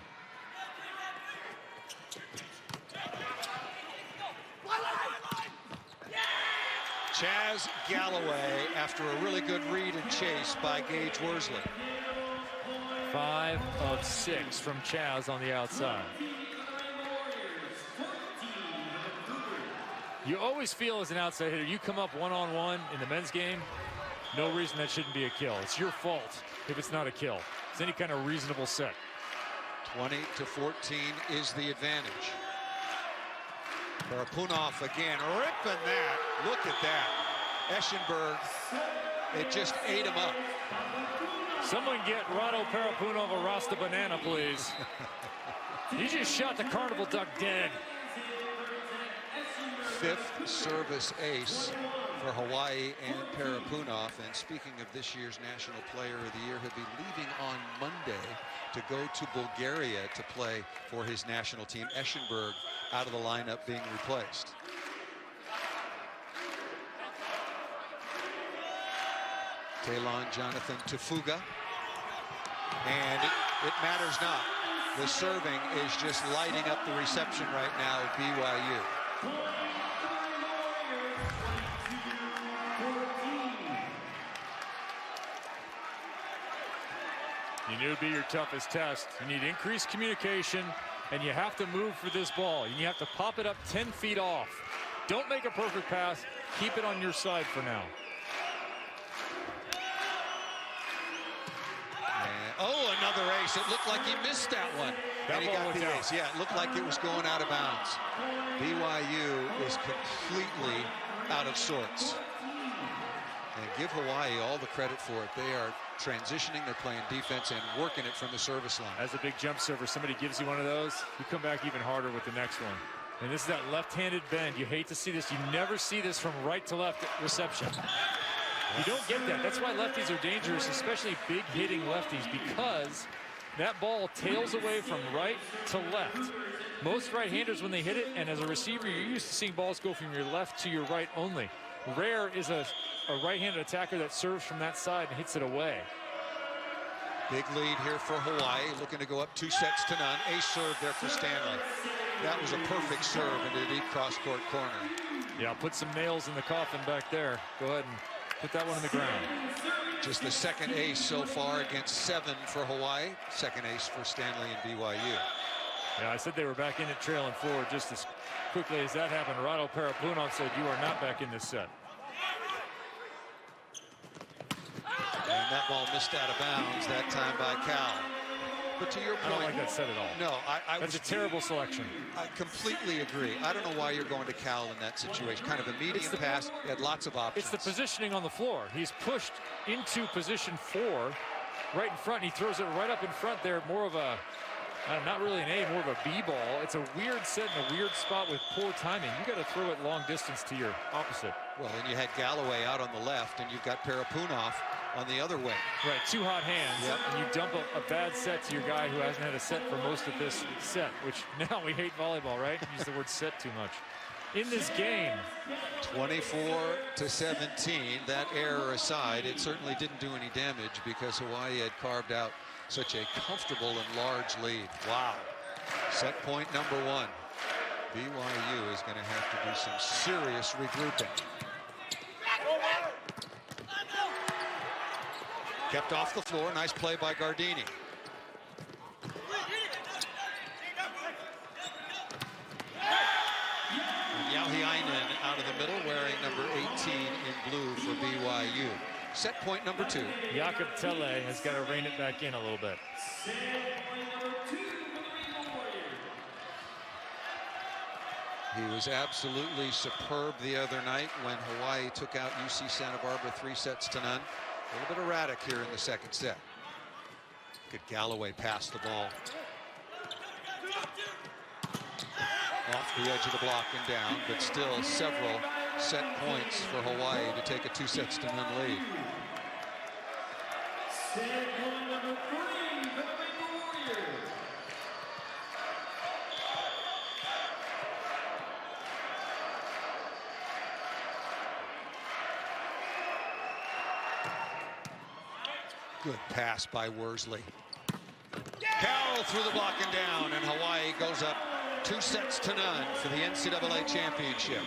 Chaz Galloway after a really good read and chase by Gage Worsley. 5 of 6 from Chaz on the outside. You always feel as an outside hitter, you come up one-on-one in the men's game, no reason that shouldn't be a kill. It's your fault if it's not a kill. It's any kind of reasonable set. 20-14 is the advantage. Parapunov again, ripping that. Look at that. Eschenberg, it just ate him up. Someone get Rado Parapunov a Rasta banana, please. He just shot the carnival duck dead. 5th service ace for Hawaii and Parapunov. And speaking of this year's National Player of the Year, he'll be leaving on Monday to go to Bulgaria to play for his national team. Eschenberg out of the lineup, being replaced. Talon Jonathan Tafuga. And it matters not. The serving is just lighting up the reception right now of BYU. You knew it'd be your toughest test. You need increased communication, and you have to move for this ball. You have to pop it up 10 feet off. Don't make a perfect pass. Keep it on your side for now. Oh, another ace. It looked like he missed that one. That and he ball got the went ace. Yeah, it looked like it was going out of bounds. BYU is completely out of sorts. And give Hawaii all the credit for it. They are transitioning, they're playing defense and working it from the service line. As a big jump server, somebody gives you one of those, you come back even harder with the next one. And this is that left-handed bend. You hate to see this. You never see this from right to left reception. You don't get that. That's why lefties are dangerous, especially big hitting lefties, because that ball tails away from right to left. Most right-handers, when they hit it, and as a receiver, you're used to seeing balls go from your left to your right only. Rare is a right-handed attacker that serves from that side and hits it away. Big lead here for Hawaii, looking to go up 2-0. Ace serve there for Stanley. That was a perfect serve into the deep cross-court corner. Yeah, put some nails in the coffin back there. Go ahead and put that one in the ground. Just the second ace so far against 7 for Hawaii. Second ace for Stanley and BYU. Yeah, I said they were back in it trailing forward just as quickly as that happened. Rado Parapunov said, "You are not back in this set." And that ball missed out of bounds that time by Cal. But to your point, I don't like that set at all. No, that's a terrible selection. I completely agree. I don't know why you're going to Cal in that situation. Kind of a medium pass. He had lots of options. It's the positioning on the floor. He's pushed into position 4 right in front. He throws it right up in front there. More of a, not really an A, more of a B ball. It's a weird set in a weird spot with poor timing. You got to throw it long distance to your opposite. Well, and you had Galloway out on the left, and you've got Parapunov on the other wing. Right, 2 hot hands, yep. And you dump a bad set to your guy who hasn't had a set for most of this set, which now we hate volleyball, right? Use the word set too much. In this game. 24-17, that error aside, it certainly didn't do any damage because Hawaii had carved out such a comfortable and large lead. Wow. Set point number 1. BYU is going to have to do some serious regrouping. Kept off the floor. Nice play by Gardini. Yauhiainen out of the middle, wearing number 18 in blue for BYU. Set point number 2. Jakob Telle has got to rein it back in a little bit. He was absolutely superb the other night when Hawaii took out UC Santa Barbara 3-0. A little bit erratic here in the second set. Good Galloway pass the ball. Off the edge of the block and down, but still several set points for Hawaii to take a 2-0 lead. Set point number 3 for the Rainbow Warriors. Good pass by Worsley. Carroll through the block and down, and Hawaii goes up 2-0 for the NCAA championship.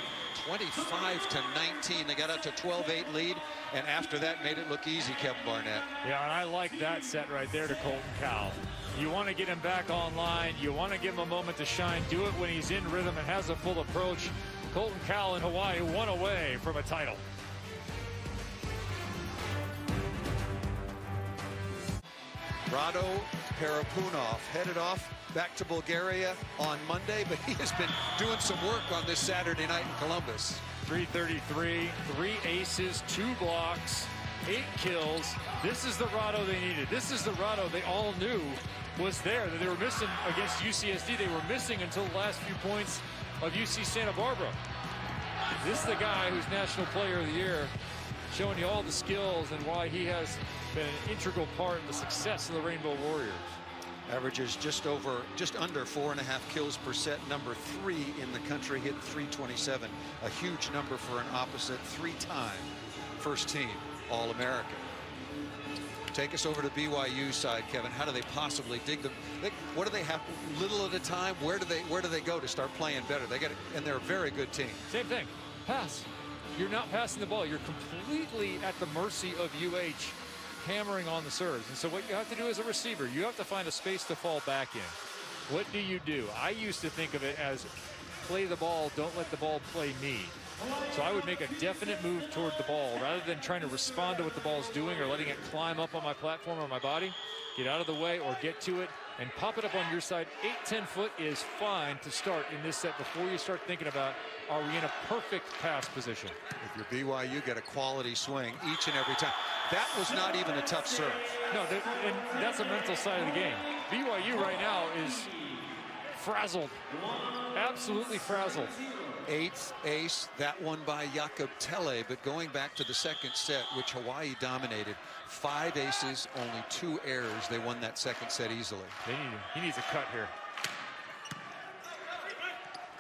25-19. They got out to 12-8 lead, and after that made it look easy, Kevin Barnett. Yeah, and I like that set right there to Colton Cowell. You want to get him back online. You want to give him a moment to shine. Do it when he's in rhythm and has a full approach. Colton Cowell in Hawaii, 1 away from a title. Rado Parapunov headed off back to Bulgaria on Monday, but he has been doing some work on this Saturday night in Columbus. 333, 3 aces, 2 blocks, 8 kills. This is the Rado they needed. This is the Rado they all knew was there, that they were missing against UCSD. They were missing until the last few points of UC Santa Barbara. This is the guy who's National Player of the Year, showing you all the skills and why he has been an integral part in the success of the Rainbow Warriors. Averages just under 4.5 kills per set, number 3 in the country, hit .327, a huge number for an opposite, 3-time first team All-American. Take us over to BYU side, Kevin. How do they possibly dig them? What do they have? Little at a time. Where do they go to start playing better? They got it, and they're a very good team. Same thing. Pass. You're not passing the ball. You're completely at the mercy of UH hammering on the serves. And so what you have to do as a receiver, you have to find a space to fall back in. What do? I used to think of it as play the ball, don't let the ball play me. So I would make a definite move toward the ball rather than trying to respond to what the ball's doing or letting it climb up on my platform or my body. Get out of the way or get to it and pop it up on your side. 8-10 foot is fine to start in this set before you start thinking about, are we in a perfect pass position? If you're BYU, get a quality swing each and every time. That was not even a tough serve. No, and that's a mental side of the game. BYU right now is frazzled, absolutely frazzled. 8th ace, that one by Jakob Telle, but going back to the second set, which Hawaii dominated, 5 aces, only 2 errors. They won that second set easily. He needs a cut here.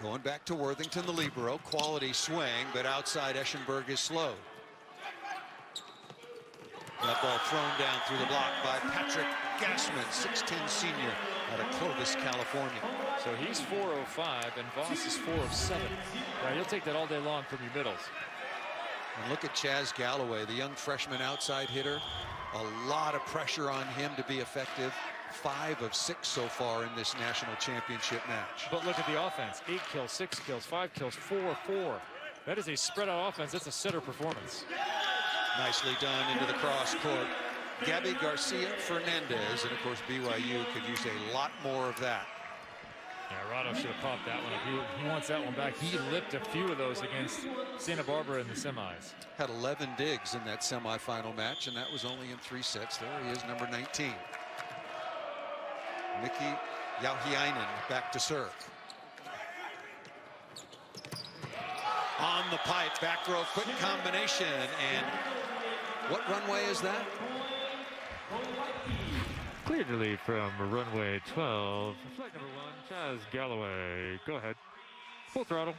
Going back to Worthington, the libero, quality swing, but outside Eschenberg is slow. That ball thrown down through the block by Patrick Gassman, 6'10" senior out of Clovis, California. So he's 405 and Voss is 407. Right, he'll take that all day long from your middles. And look at Chaz Galloway, the young freshman outside hitter. A lot of pressure on him to be effective. 5 of 6 so far in this national championship match. But look at the offense. 8 kills, 6 kills, 5 kills, 4-4. That is a spread out offense. That's a setter performance. Nicely done into the cross court. Gabby Garcia Fernandez, and of course BYU could use a lot more of that. Yeah, Rado should have popped that one up. He wants that one back. He lipped a few of those against Santa Barbara in the semis. Had 11 digs in that semifinal match, and that was only in 3 sets. There he is, number 19. Mickey Yauhiainen back to serve. On the pipe, back row, quick combination, and what runway is that? Clear to lead from runway 12. Flight number 1, Chaz Galloway. Go ahead. Full throttle.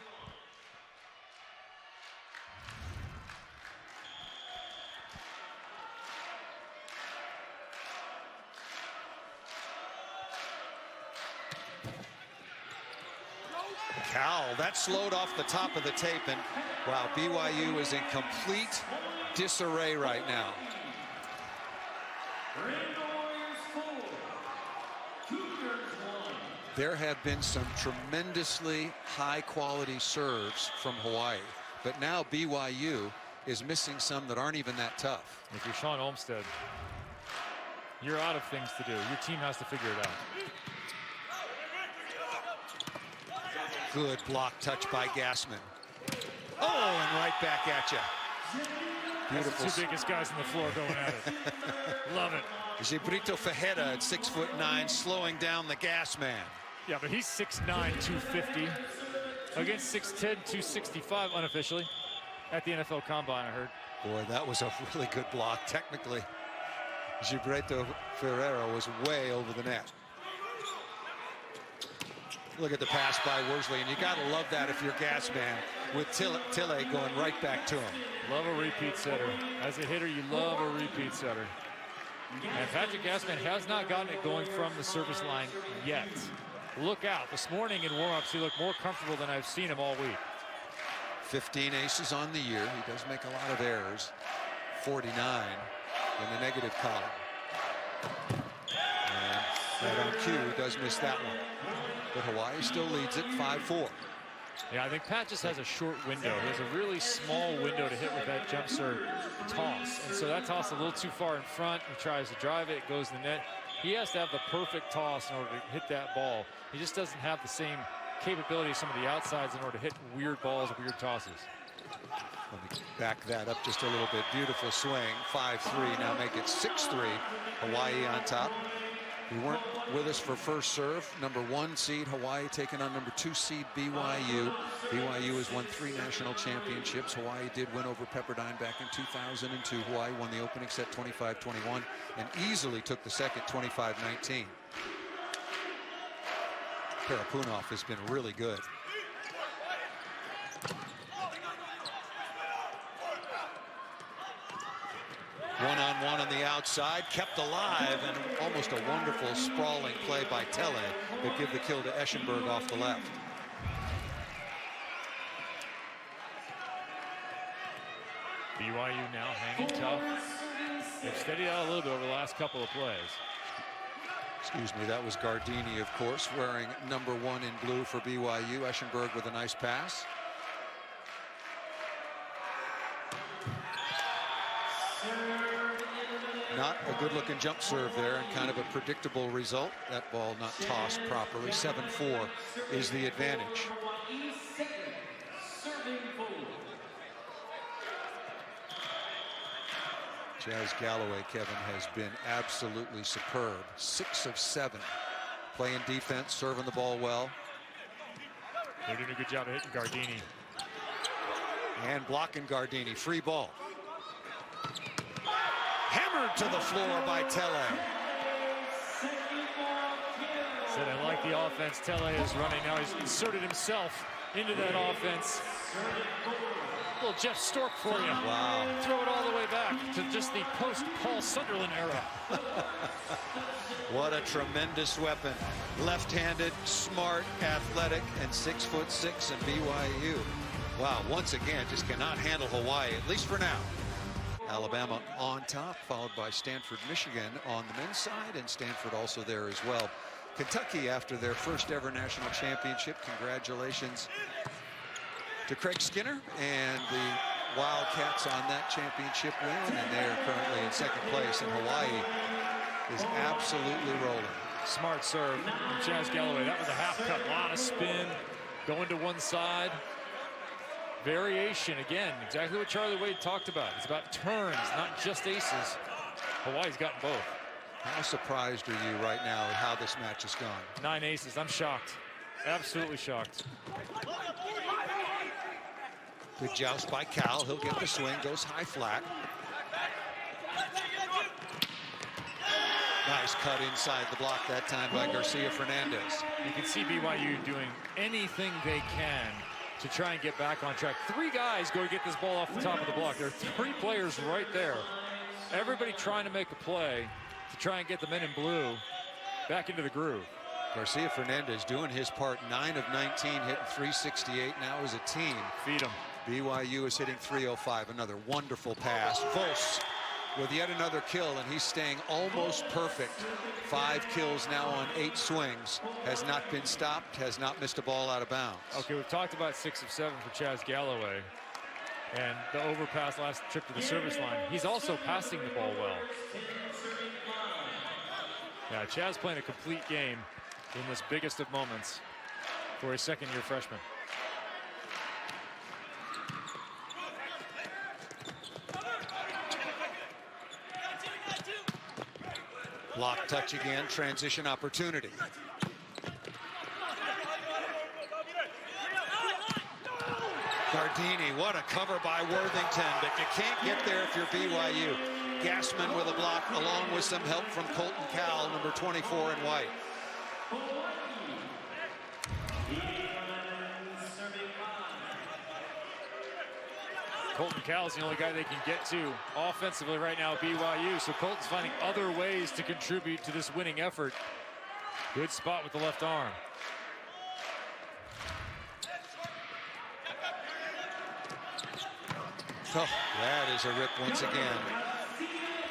Cowell, that slowed off the top of the tape, and wow, BYU is in complete disarray right now. Rainbow Warriors 4, Cougars 1. There have been some tremendously high-quality serves from Hawaii, but now BYU is missing some that aren't even that tough. If you're Sean Olmstead, you're out of things to do. Your team has to figure it out. Good block touch by Gassman. Oh, and right back at you. Beautiful. That's the two biggest guys on the floor going at it. Love it. Gibrito Fajeda at 6'9", slowing down the gas man. Yeah, but he's 6'9", 250. Against 6'10", 265 unofficially at the NFL Combine, I heard. Boy, that was a really good block. Technically, Gibrito Ferreira was way over the net. Look at the pass by Worsley, and you got to love that if you're gas man, with Tille going right back to him. Love a repeat setter. As a hitter, you love a repeat setter. And Patrick Gassman has not gotten it going from the service line yet. Look out. This morning in warm-ups, he looked more comfortable than I've seen him all week. 15 aces on the year. He does make a lot of errors. 49 in the negative column. And right on cue, does miss that one. But Hawaii still leads it 5-4. Yeah, I think Pat just has a short window. He has a really small window to hit with that jump serve toss. And so that toss a little too far in front. He tries to drive it, it goes in the net. He has to have the perfect toss in order to hit that ball. He just doesn't have the same capability of some of the outsides in order to hit weird balls, weird tosses. Let me back that up just a little bit. Beautiful swing. 5-3. Now make it 6-3. Hawaii on top. We weren't with us for first serve. Number 1 seed Hawaii taking on number 2 seed BYU. BYU has won 3 national championships. Hawaii did win over Pepperdine back in 2002. Hawaii won the opening set 25-21 and easily took the second 25-19. Parapunov has been really good. One-on-one on the outside, kept alive, and almost a wonderful sprawling play by Telle that give the kill to Eschenberg off the left. BYU now hanging tough. They've steadied out a little bit over the last couple of plays. Excuse me, that was Gardini, of course, wearing number 1 in blue for BYU. Eschenberg with a nice pass. Not a good-looking jump serve there, and kind of a predictable result. That ball not tossed properly. 7-4 is the advantage. Jazz Galloway, Kevin, has been absolutely superb. 6 of 7. Playing defense, serving the ball well. They're doing a good job of hitting Gardini. And blocking Gardini. Free ball. Hammered to the floor by Telle. Said I like the offense Telle is running now. He's inserted himself into that offense. A little Jeff Stork for you. Wow. Throw it all the way back to just the post-Paul Sunderland era. What a tremendous weapon. Left-handed, smart, athletic, and 6'6" in BYU. Wow, once again, just cannot handle Hawaii, at least for now. Alabama on top, followed by Stanford, Michigan on the men's side, and Stanford also there as well. Kentucky, after their first ever national championship, congratulations to Craig Skinner and the Wildcats on that championship win, and they are currently in second place, and Hawaii is absolutely rolling. Smart serve from Jazz Galloway. That was a half cut, a lot of spin, going to one side. Variation, again, exactly what Charlie Wade talked about. It's about turns, not just aces. Hawaii's gotten both. How surprised are you right now at how this match has gone? 9 aces. I'm shocked. Absolutely shocked. Good joust by Cal. He'll get the swing, goes high flat. Nice cut inside the block that time by Garcia Fernandez. You can see BYU doing anything they can to try and get back on track. 3 guys go to get this ball off the top of the block. There are 3 players right there. Everybody trying to make a play to try and get the men in blue back into the groove. Garcia Fernandez doing his part. 9 of 19, hitting .368 now as a team. Feed them. BYU is hitting .305. Another wonderful pass. Vos with yet another kill, and he's staying almost perfect. 5 kills now on 8 swings. Has not been stopped, has not missed a ball out of bounds. Okay, we've talked about 6 of 7 for Chaz Galloway. And the overpass last trip to the service line. He's also passing the ball well. Yeah, Chaz playing a complete game in this biggest of moments for a second-year freshman. Block touch again, transition opportunity. Gardini, what a cover by Worthington, but you can't get there if you're BYU. Gassman with a block along with some help from Colton Cowell, number 24 in white. Colton Cowell's the only guy they can get to offensively right now at BYU, so Colton's finding other ways to contribute to this winning effort. Good spot with the left arm. Oh, that is a rip once again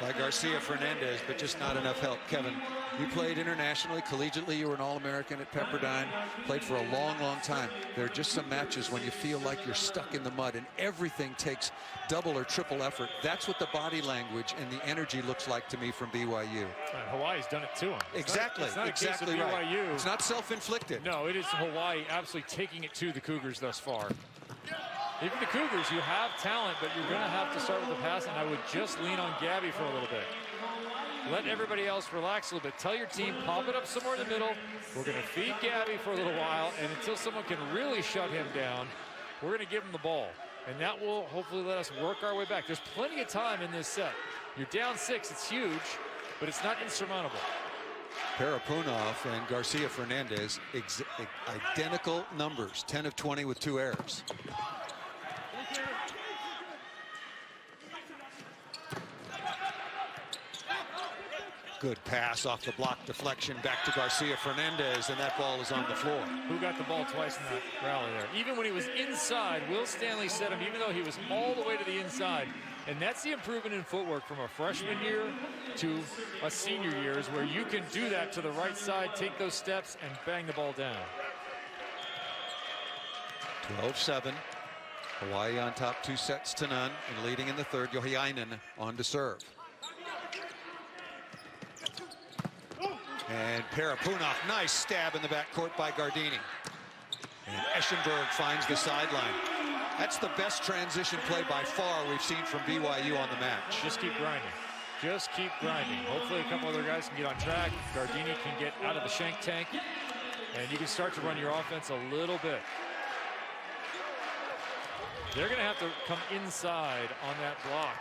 by Garcia Fernandez, but just not enough help. Kevin, you played internationally, collegiately. You were an All-American at Pepperdine, played for a long, long time. There are just some matches when you feel like you're stuck in the mud and everything takes double or triple effort. That's what the body language and the energy looks like to me from BYU. Hawaii's done it to him. Exactly, it's not exactly a case of right. BYU. It's not self-inflicted. No, it is Hawaii absolutely taking it to the Cougars thus far. Even the Cougars, you have talent, but you're going to have to start with the pass, and I would just lean on Gabby for a little bit. Let everybody else relax a little bit. Tell your team, pop it up somewhere in the middle. We're going to feed Gabby for a little while, and until someone can really shut him down, we're going to give him the ball. And that will hopefully let us work our way back. There's plenty of time in this set. You're down 6, it's huge, but it's not insurmountable. Parapunov and Garcia Fernandez, identical numbers, 10 of 20 with 2 errors. Good pass off the block deflection back to Garcia Fernandez, and that ball is on the floor. Who got the ball twice in that rally there? Even when he was inside, Will Stanley set him, even though he was all the way to the inside. And that's the improvement in footwork from a freshman year to a senior year, is where you can do that to the right side, take those steps, and bang the ball down. 12-7. Hawaii on top 2 sets to none, and leading in the third. Yohiainen on to serve. And Parapunov, nice stab in the backcourt by Gardini. And Eschenberg finds the sideline. That's the best transition play by far we've seen from BYU on the match. Just keep grinding. Just keep grinding. Hopefully a couple other guys can get on track. Gardini can get out of the shank tank, and you can start to run your offense a little bit. They're going to have to come inside on that block.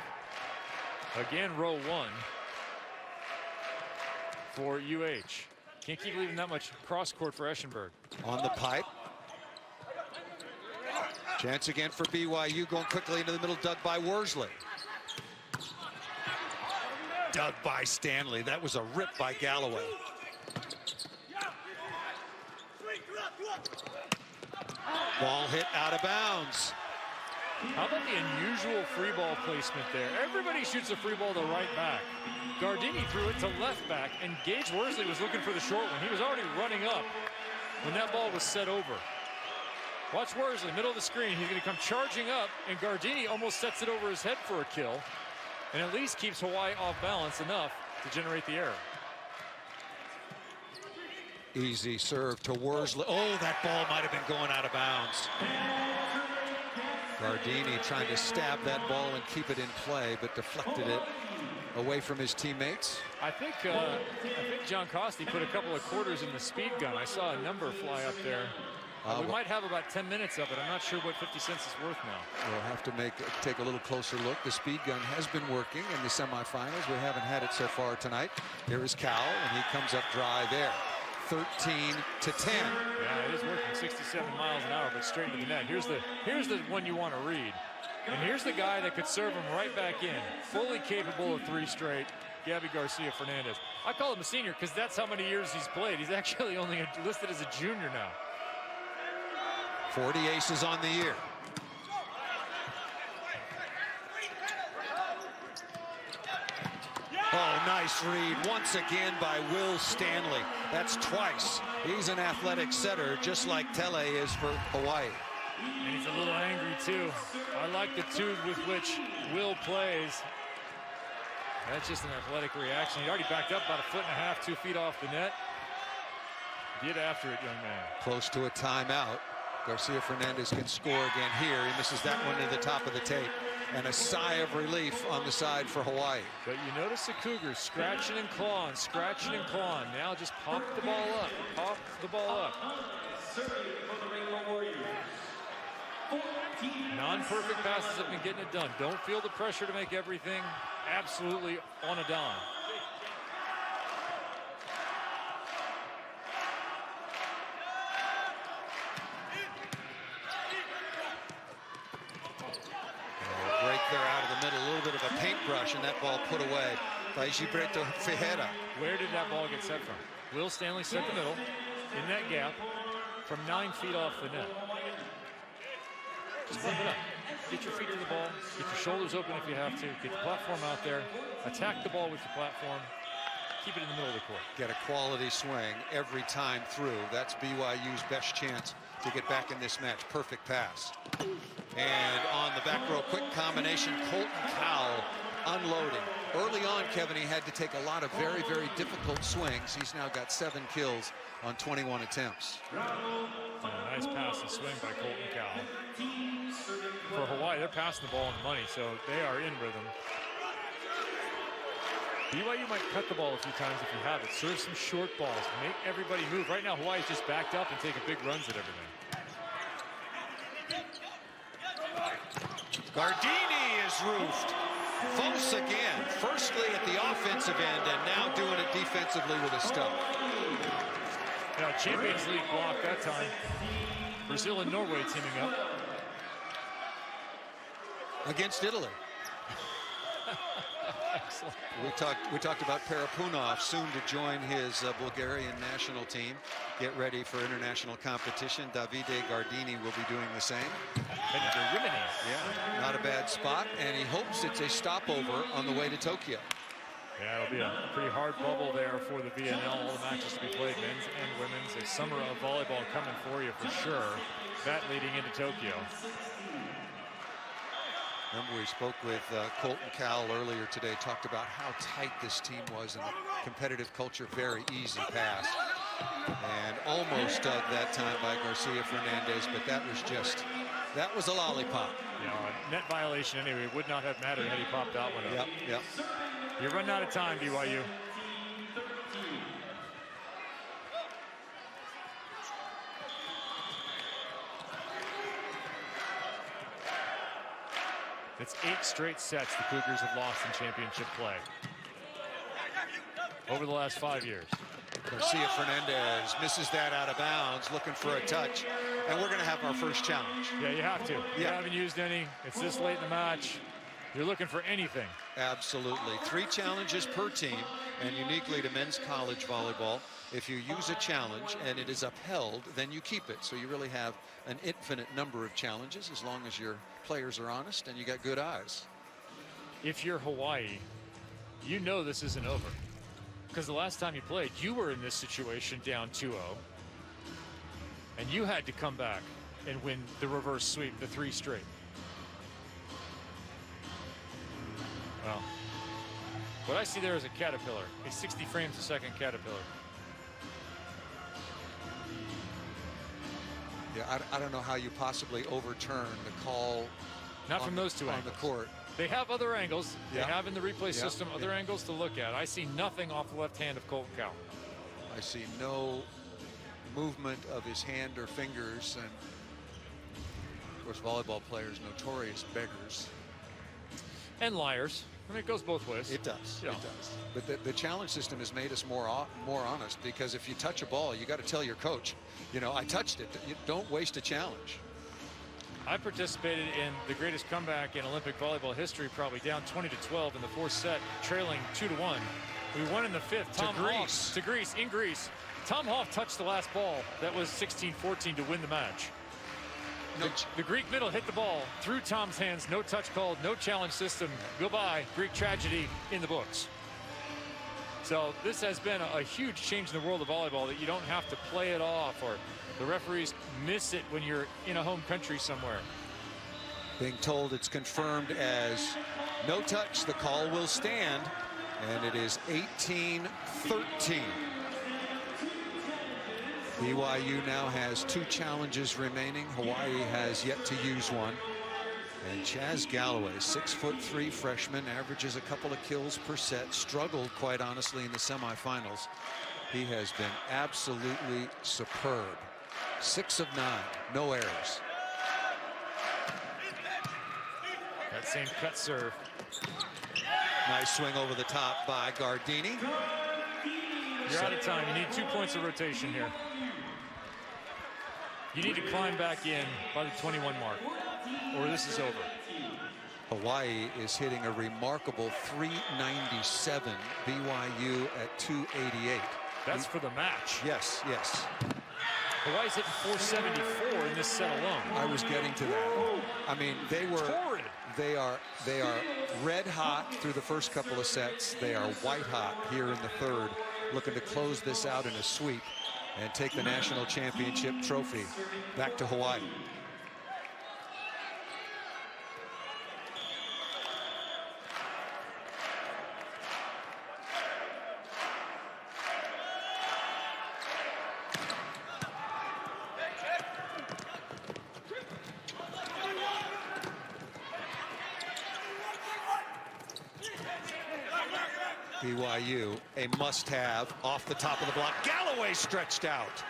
Again, row 1. For UH. Can't keep leaving that much cross court for Eschenberg. On the pipe. Chance again for BYU, going quickly into the middle, dug by Worsley. Dug by Stanley. That was a rip by Galloway. Ball hit out of bounds. How about the unusual free ball placement there? Everybody shoots a free ball to right back. Gardini threw it to left back, and Gage Worsley was looking for the short one. He was already running up when that ball was set over. Watch Worsley, middle of the screen. He's going to come charging up, and Gardini almost sets it over his head for a kill, and at least keeps Hawaii off balance enough to generate the error. Easy serve to Worsley. Oh, that ball might have been going out of bounds. Gardini trying to stab that ball and keep it in play, but deflected it away from his teammates. I think John Costi put a couple of quarters in the speed gun. I saw a number fly up there. We might have about 10 minutes of it. I'm not sure what 50 cents is worth now. We'll have to take a little closer look. The speed gun has been working in the semifinals. We haven't had it so far tonight. Here is Cowell, and he comes up dry there. 13-10. Yeah, it is working 67 miles an hour, but straight to the net. Here's the one you want to read. And here's the guy that could serve him right back in. Fully capable of 3 straight, Gabby Garcia Fernandez. I call him a senior because that's how many years he's played. He's actually only listed as a junior now. 40 aces on the year. Oh, nice read once again by Will Stanley. That's twice. He's an athletic setter, just like Tele is for Hawaii. And he's a little angry, too. I like the tune with which Will plays. That's just an athletic reaction. He already backed up about 1.5 feet, 2 feet off the net. Get after it, young man. Close to a timeout. Garcia Fernandez can score again here. He misses that one to the top of the tape. And a sigh of relief on the side for Hawaii. But you notice the Cougars scratching and clawing, scratching and clawing. Now just pop the ball up, pop the ball up. Non-perfect passes have been getting it done. Don't feel the pressure to make everything absolutely on a dime. Break there out of the middle, a little bit of a paintbrush, and that ball put away by Gilberto Ferreira. Where did that ball get set from? Will Stanley set the middle in that gap from 9 feet off the net. Just pump it up. Get your feet to the ball. Get your shoulders open if you have to. Get the platform out there. Attack the ball with your platform. Keep it in the middle of the court. Get a quality swing every time through. That's BYU's best chance to get back in this match. Perfect pass. And on the back row, quick combination, Colton Cowell unloading. Early on, Kevin, he had to take a lot of very, very difficult swings. He's now got 7 kills on 21 attempts. Nice pass and swing by Colton Cowell. For Hawaii, they're passing the ball on the money, so they are in rhythm. BYU might cut the ball a few times if you have it. Serve some short balls. Make everybody move. Right now, Hawaii's just backed up and taking big runs at everything. Gardini is roofed. Vos again, firstly at the offensive end and now doing it defensively with a stop. Now, Champions League block that time. Brazil and Norway teaming up. Against Italy. Excellent. We talked about Parapunov soon to join his Bulgarian national team. Get ready for international competition. Davide Gardini will be doing the same. Yeah, not a bad spot, and he hopes it's a stopover on the way to Tokyo. Yeah, it'll be a pretty hard bubble there for the VNL. All the matches to be played, men's and women's. A summer of volleyball coming for you for sure. That leading into Tokyo. Remember, we spoke with Colton Cowell earlier today, talked about how tight this team was and the competitive culture. Very easy pass. And almost dug that time by Garcia Fernandez, but that was a lollipop. Yeah, net violation anyway. It would not have mattered had he popped that one up. Yep. You're running out of time, BYU. It's 8 straight sets the Cougars have lost in championship play over the last 5 years. Garcia Fernandez misses that out of bounds, looking for a touch, and we're going to have our first challenge. Yeah, you have to. You haven't used any. It's this late in the match. You're looking for anything. Absolutely. 3 challenges per team, and uniquely to men's college volleyball, if you use a challenge and it is upheld, then you keep it. So you really have an infinite number of challenges as long as your players are honest and you got good eyes. If you're Hawaii, you know this isn't over. Because the last time you played, you were in this situation down 2-0. And you had to come back and win the reverse sweep, the 3 straight. Well, what I see there is a caterpillar, a 60 frames a second caterpillar. Yeah, I don't know how you possibly overturn the call. Not from those two on angles. the court. They have other angles. They Yeah. have in the replay system other angles to look at. I see nothing off the left hand of Colton Cowell. I see no movement of his hand or fingers, and of course volleyball players notorious beggars. And liars. I mean, it goes both ways. It does. Yeah. It does. But the challenge system has made us more honest, because if you touch a ball, you got to tell your coach, you know, I touched it. You don't waste a challenge. I participated in the greatest comeback in Olympic volleyball history, probably down 20-12 in the 4th set, trailing 2-1. We won in the 5th. To Greece, in Greece. Tom Hoff touched the last ball. That was 16-14 to win the match. The Greek middle hit the ball through Tom's hands. No touch called, no challenge system. Goodbye. Greek tragedy in the books. So this has been a huge change in the world of volleyball, that you don't have to play it off or the referees miss it when you're in a home country somewhere. Being told it's confirmed as no touch. The call will stand, and it is 18-13. BYU now has 2 challenges remaining. Hawaii has yet to use one. And Chaz Galloway, 6'3" freshman, averages a couple of kills per set. Struggled, quite honestly, in the semifinals. He has been absolutely superb. 6 of 9, no errors. That same cut serve. Nice swing over the top by Gardini. You're out of time. You need 2 points of rotation here. You need to climb back in by the 21 mark, or this is over. Hawaii is hitting a remarkable 397. BYU at 288. That's for the match. Yes, yes. Hawaii's hitting 474 in this set alone. I was getting to that. I mean, Torrid. they are red hot through the first couple of sets. They are white hot here in the third, looking to close this out in a sweep and take the national championship trophy back to Hawaii. BYU, a must-have off the top of the block. Galloway stretched out.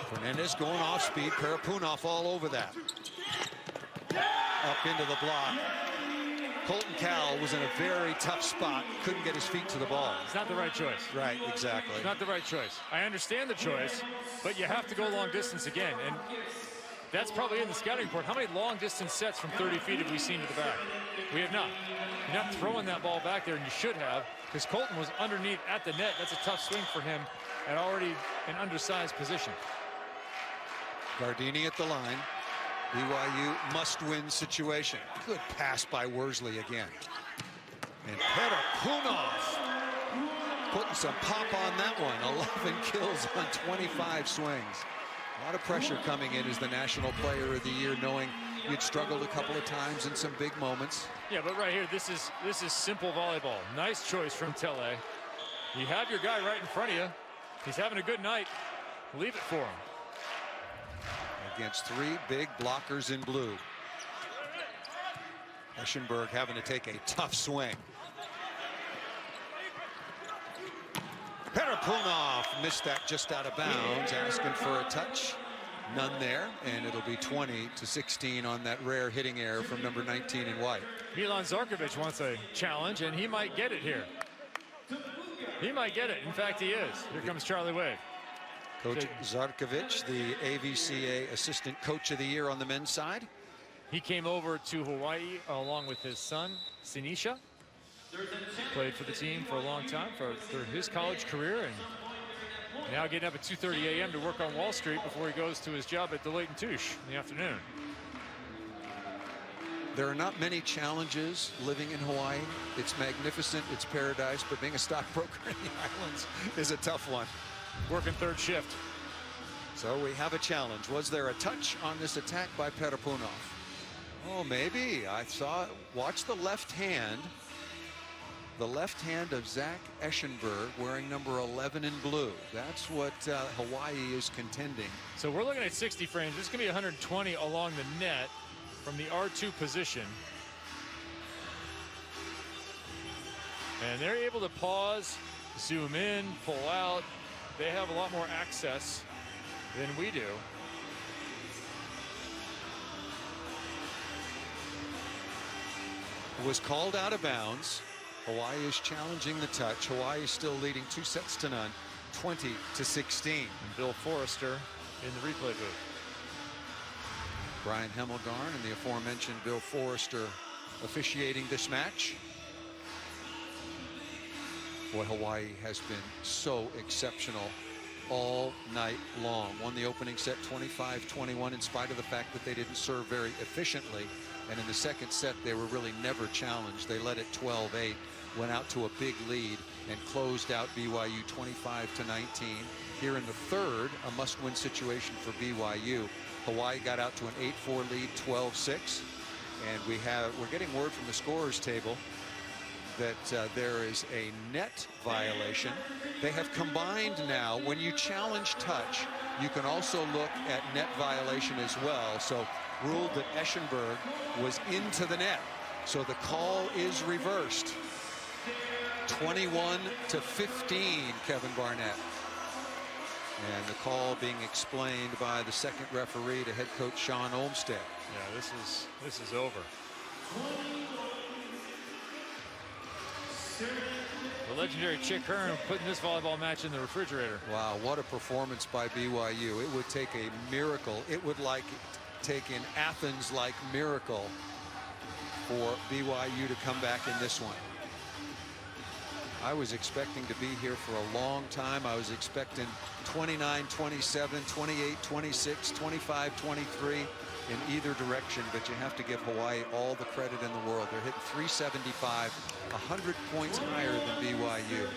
Fernandez going off speed. Parapunov all over that. Up into the block. Colton Cowell was in a very tough spot. Couldn't get his feet to the ball. It's not the right choice. Right, exactly. It's not the right choice. I understand the choice, but you have to go long distance again. And that's probably in the scouting report. How many long distance sets from 30 feet have we seen to the back? We have not. You're not throwing that ball back there, and you should have, because Colton was underneath at the net. That's a tough swing for him at already an undersized position. Gardini at the line. BYU must-win situation. Good pass by Worsley again. And Parapunov putting some pop on that one. 11 kills on 25 swings. A lot of pressure coming in as the National Player of the Year, knowing you'd struggled a couple of times in some big moments. Yeah, but right here, this is simple volleyball. Nice choice from Tele. You have your guy right in front of you. He's having a good night. Leave it for him. Against 3 big blockers in blue. Eschenberg having to take a tough swing. Parapunov missed that just out of bounds, asking for a touch. None there, and it'll be 20-16 on that rare hitting error from number 19 in white. Milan Zarkovic wants a challenge, and he might get it here. He might get it. In fact, he is. Here comes Charlie Wade. Coach Zarkovic, the AVCA Assistant Coach of the Year on the men's side. He came over to Hawaii along with his son, Sinisha. Played for the team for a long time, for his college career, and now getting up at 2:30 a.m. to work on Wall Street before he goes to his job at Deloitte & Touche in the afternoon. There are not many challenges living in Hawaii. It's magnificent, it's paradise, but being a stockbroker in the islands is a tough one. Working third shift. So we have a challenge. Was there a touch on this attack by Parapunov? Oh, maybe. I saw, watch the left hand. The left hand of Zach Eschenberg, wearing number 11 in blue. That's what Hawaii is contending. So we're looking at 60 frames. This is going to be 120 along the net from the R2 position. And they're able to pause, zoom in, pull out. They have a lot more access than we do. It was called out of bounds. Hawaii is challenging the touch. Hawaii is still leading 2-0, 20-16. And Bill Forrester in the replay booth. Brian Hemmelgarn and the aforementioned Bill Forrester officiating this match. Boy, Hawaii has been so exceptional all night long. Won the opening set 25-21 in spite of the fact that they didn't serve very efficiently. And in the second set, they were really never challenged. They led it 12-8, went out to a big lead, and closed out BYU 25-19. Here in the third, a must-win situation for BYU. Hawaii got out to an 8-4 lead, 12-6. And we're getting word from the scorers table that there is a net violation. They have combined now, when you challenge touch, you can also look at net violation as well. So ruled that Eschenberg was into the net. So the call is reversed. 21-15, Kevin Barnett. And the call being explained by the second referee to head coach Sean Olmstead. Yeah, this is over. The legendary Chick Hearn putting this volleyball match in the refrigerator. Wow, what a performance by BYU. It would take a miracle. It would take an Athens-like miracle for BYU to come back in this one. I was expecting to be here for a long time. I was expecting 29-27, 28-26, 25-23 in either direction, but you have to give Hawaii all the credit in the world. They're hitting 375, 100 points higher than BYU.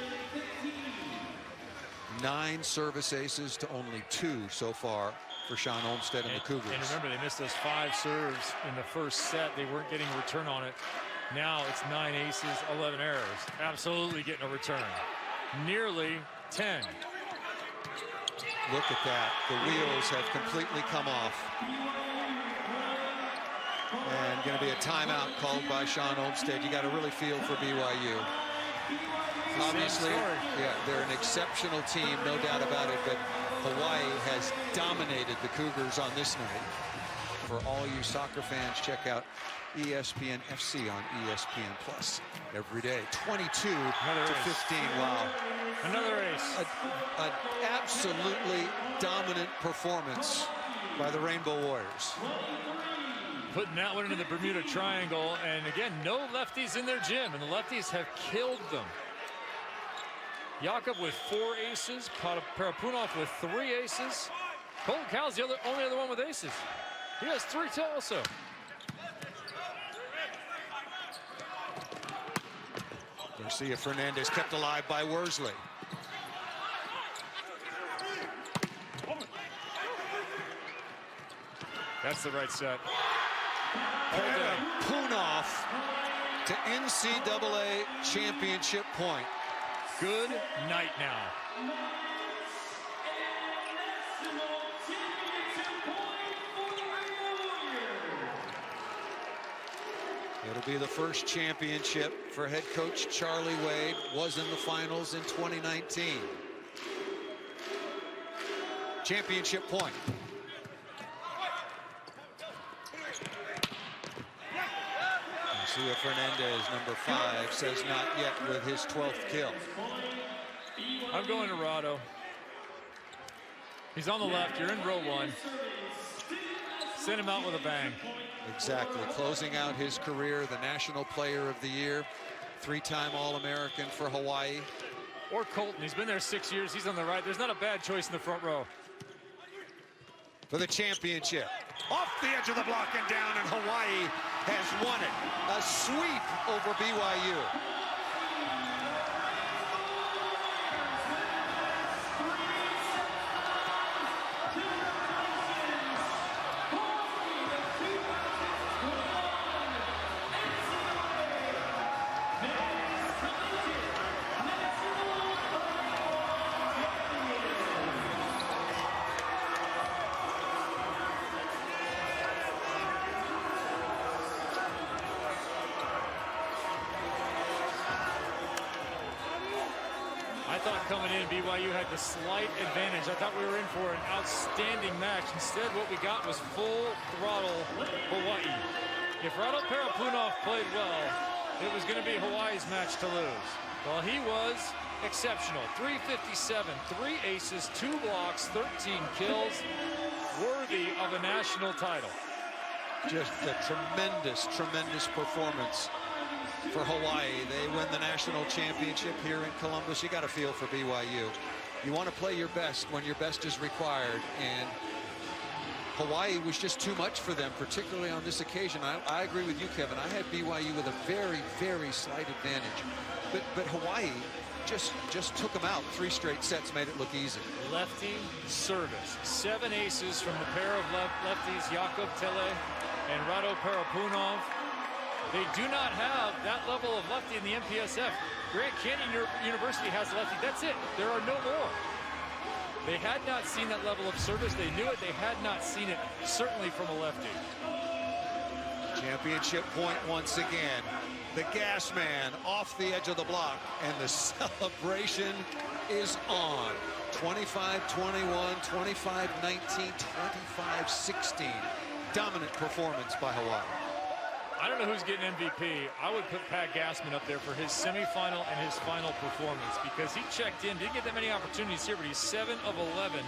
9 service aces to only 2 so far for Sean Olmstead and the Cougars. And remember, they missed those 5 serves in the first set. They weren't getting a return on it. Now it's 9 aces, 11 errors. Absolutely getting a return. Nearly 10. Look at that. The wheels have completely come off. And going to be a timeout called by Sean Olmstead. You got to really feel for BYU. Obviously, yeah, they're an exceptional team, no doubt about it, but Hawaii has dominated the Cougars on this night. For all you soccer fans, check out ESPN FC on ESPN Plus every day. 22-15. Wow. Another ace. An absolutely dominant performance by the Rainbow Warriors. Putting that one into the Bermuda Triangle, and again, no lefties in their gym, and the lefties have killed them. Jakob with 4 aces, Parapunov with 3 aces. Colton Cowell's the only other one with aces. He has 3 too also. Garcia Fernandez kept alive by Worsley. That's the right set. Parapunov to NCAA championship point. Good night now. It'll be the first championship for head coach Charlie Wade. Was in the finals in 2019. Championship point. Garcia Fernandez, number 5, says not yet with his 12th kill. I'm going to Rado. He's on the left. You're in row 1. Send him out with a bang. Exactly. Closing out his career, the National Player of the Year, 3-time All-American for Hawaii. Or Colton. He's been there 6 years. He's on the right. There's not a bad choice in the front row. For the championship. Off the edge of the block and down, and Hawaii has won it. A sweep over BYU. Coming in, BYU had the slight advantage. I thought we were in for an outstanding match. Instead, what we got was full throttle Hawaii. If Rado Parapunov played well, it was going to be Hawaii's match to lose. Well, he was exceptional. 357, 3 aces, 2 blocks, 13 kills, worthy of a national title. Just a tremendous, tremendous performance for Hawaii. They win the national championship here in Columbus. You got to feel for BYU. You want to play your best when your best is required, and Hawaii was just too much for them, particularly on this occasion. I agree with you, Kevin. I had BYU with a very, very slight advantage, but Hawaii just took them out. 3 straight sets made it look easy. Lefty service. 7 aces from the pair of lefties, Jakob Tele and Rado Parapunov. They do not have that level of lefty in the MPSF. Grand Canyon University has lefty. That's it. There are no more. They had not seen that level of service. They knew it. They had not seen it, certainly from a lefty. Championship point once again. The gas man off the edge of the block, and the celebration is on. 25-21, 25-19, 25-16. Dominant performance by Hawaii. I don't know who's getting MVP. I would put Pat Gassman up there for his semifinal and his final performance, because he checked in, didn't get that many opportunities here, but he's 7 of 11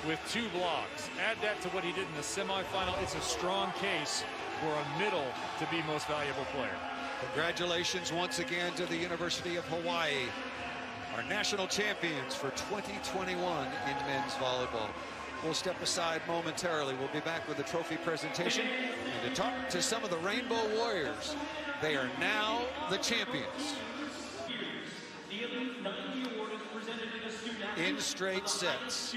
with 2 blocks. Add that to what he did in the semifinal. It's a strong case for a middle to be most valuable player. Congratulations once again to the University of Hawaii, our national champions for 2021 in men's volleyball. We'll step aside momentarily. We'll be back with the trophy presentation and to talk to some of the Rainbow Warriors. They are now the champions. In straight sets,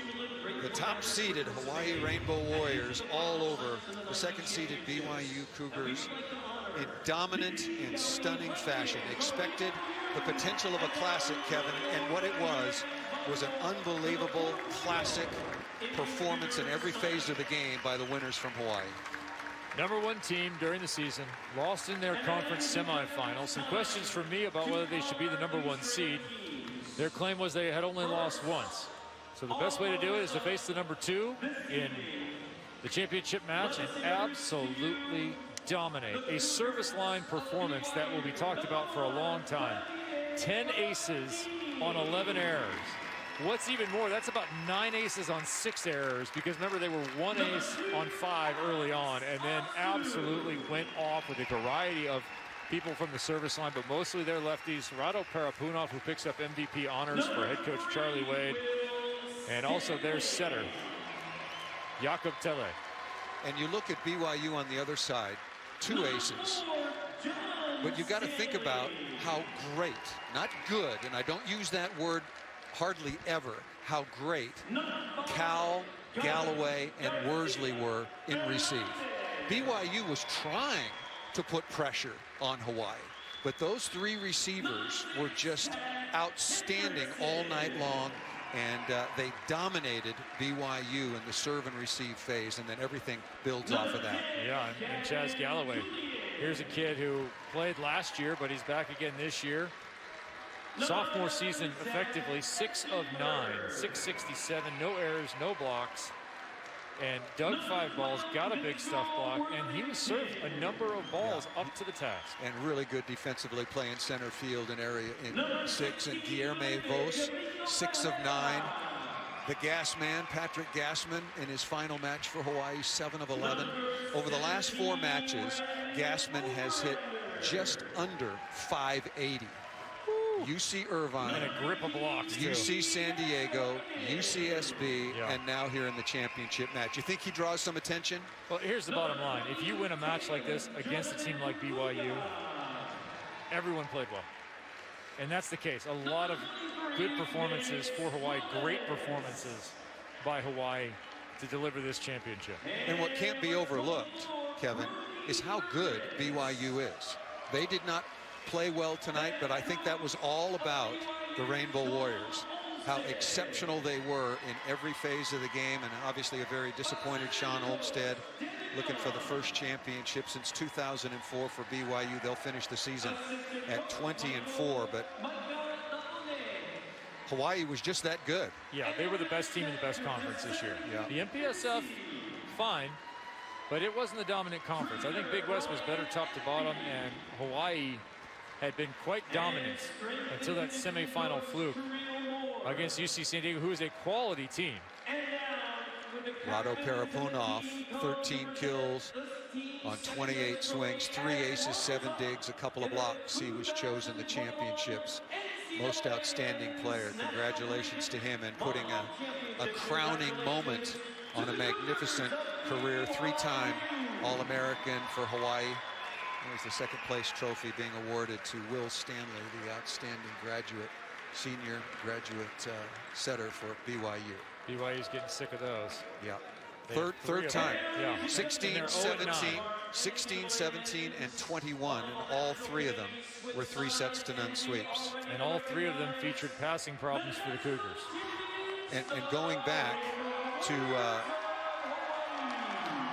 the top-seeded Hawaii Rainbow Warriors all over the second-seeded BYU Cougars in dominant and stunning fashion. Expected the potential of a classic, Kevin, and what it was an unbelievable classic performance in every phase of the game by the winners from Hawaii. #1 team during the season, lost in their conference semifinal. Some questions for me about whether they should be the #1 seed. Their claim was they had only lost once. So the best way to do it is to face the #2 in the championship match and absolutely dominate. A service line performance that will be talked about for a long time. 10 aces on 11 errors. What's even more, that's about 9 aces on 6 errors, because remember, they were 1 ace on 5 early on, and then absolutely went off with a variety of people from the service line, but mostly their lefties. Rado Parapunov, who picks up MVP honors for head coach Charlie Wade, and also their setter, Jakob Tele. And you look at BYU on the other side, 2 aces. But you got to think about how great, not good, and I don't use that word hardly ever, how great Cal, Galloway, and Worsley were in receive. BYU was trying to put pressure on Hawaii, but those 3 receivers were just outstanding all night long, and they dominated BYU in the serve and receive phase, and then everything builds off of that. Yeah, and Chaz Galloway, here's a kid who played last year, but he's back again this year. Sophomore season, effectively 6 of 9, 667, no errors, no blocks, and dug 5 balls, got a big stuff block, and he was served a number of balls up to the task. And really good defensively, playing center field in area in 6. And Guilherme Vos, 6 of 9. The gas man, Patrick Gassman, in his final match for Hawaii, 7 of 11. Over the last 4 matches, Gassman has hit just under 580. UC Irvine, and a grip of blocks too. UC San Diego, UCSB, and now here in the championship match. You think he draws some attention? Well, here's the bottom line. If you win a match like this against a team like BYU, everyone played well. And that's the case. A lot of good performances for Hawaii, great performances by Hawaii to deliver this championship. And what can't be overlooked, Kevin, is how good BYU is. They did not play well tonight, but I think that was all about the Rainbow Warriors, how exceptional they were in every phase of the game, and obviously a very disappointed Sean Olmstead, looking for the first championship since 2004 for BYU. They'll finish the season at 20-4, but Hawaii was just that good. Yeah, they were the best team in the best conference this year. Yeah. The MPSF, fine, but it wasn't the dominant conference. I think Big West was better top to bottom, and Hawaii had been quite dominant until that semifinal fluke against UC San Diego, who is a quality team. Rado Parapunov, 13 kills on 28 swings, 3 aces, 7 digs, a couple of blocks. He was chosen the championship's most outstanding player. Congratulations to him, and putting a crowning moment on a magnificent career. 3-time All-American for Hawaii. It was the second place trophy being awarded to Will Stanley, the outstanding senior graduate setter for BYU. BYU's getting sick of those. Yeah. Third time. Yeah. 16, 17, and 21, and all 3 of them were 3-sets-to-none sweeps. And all 3 of them featured passing problems for the Cougars. And going back to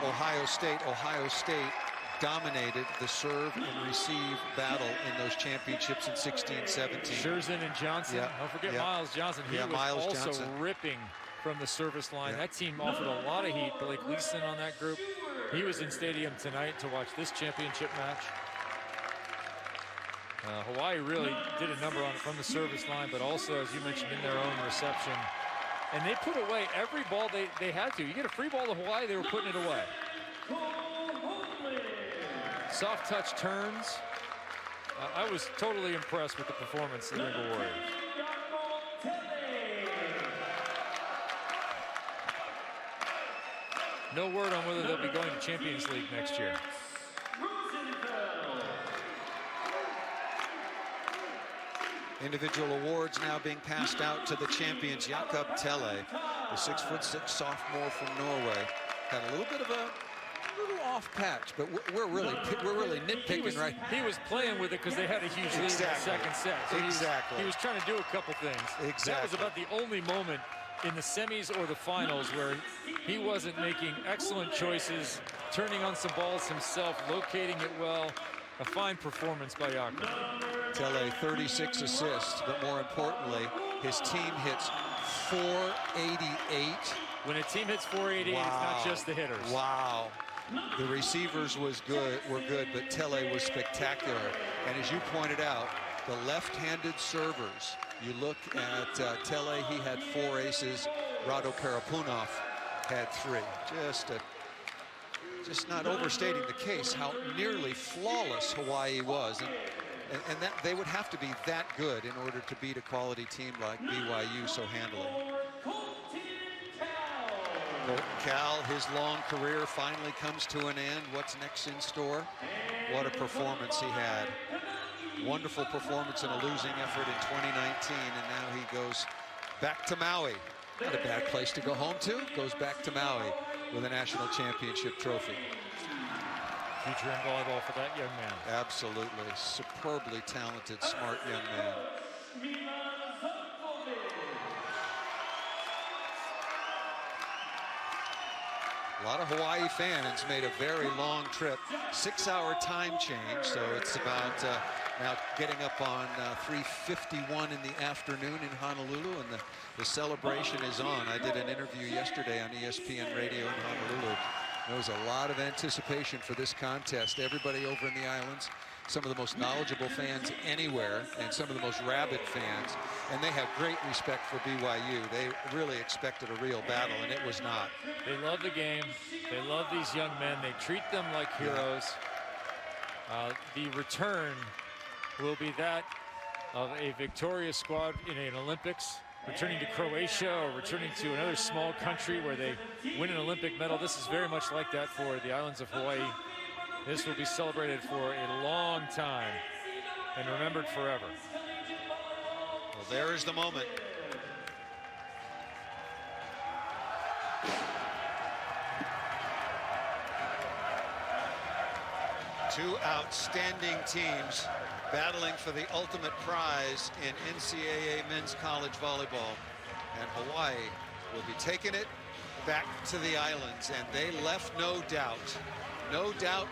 Ohio State dominated the serve and receive battle in those championships in 16, 17. Scherzen and Johnson. Yeah. Don't forget Miles Johnson. He was also ripping from the service line. That team offered a lot of heat. Blake Leeson on that group. He was in stadium tonight to watch this championship match. Hawaii really did a number on it from the service line, but also, as you mentioned, in their own reception. And they put away every ball they had to. You get a free ball to Hawaii, they were putting it away. Soft touch turns. I was totally impressed with the performance of the Rainbow Warriors. No word on whether they'll be going to Champions League next year. Individual awards now being passed out to the champions. Jakob Telle, the 6'6" sophomore from Norway, had a little bit of a off patch, but we're really nitpicking, right? He was playing with it because they had a huge lead in the second set. So he was trying to do a couple things. Exactly. That was about the only moment in the semis or the finals where he wasn't making excellent choices, turning on some balls himself, locating it well. A fine performance by Jakob. Telle, 36 assists, but more importantly, his team hits 488. When a team hits 488, it's not just the hitters. Wow. The receivers were good, but Telle was spectacular. And as you pointed out, the left-handed servers, you look at Telle, he had 4 aces. Rado Parapunov had 3. Just not overstating the case how nearly flawless Hawaii was, and that they would have to be that good in order to beat a quality team like BYU so handily. Colton Cal, his long career finally comes to an end. What's next in store? What a performance he had. Wonderful performance in a losing effort in 2019, and now he goes back to Maui. Not a bad place to go home to. Goes back to Maui with a national championship trophy. Future in volleyball for that young man. Absolutely. Superbly talented, smart young man. A lot of Hawaii fans made a very long trip. 6-hour time change, so it's about now getting up on 3:51 in the afternoon in Honolulu, and the celebration is on. I did an interview yesterday on ESPN Radio in Honolulu. There was a lot of anticipation for this contest. Everybody over in the islands, some of the most knowledgeable fans anywhere, and some of the most rabid fans, and they have great respect for BYU. They really expected a real battle, and it was not. They love the game. They love these young men. They treat them like heroes. The return will be that of a victorious squad in an Olympics, returning to Croatia or returning to another small country where they win an Olympic medal. This is very much like that for the islands of Hawaii. This will be celebrated for a long time and remembered forever. Well, there is the moment. Two outstanding teams battling for the ultimate prize in NCAA men's college volleyball. And Hawaii will be taking it back to the islands, and they left no doubt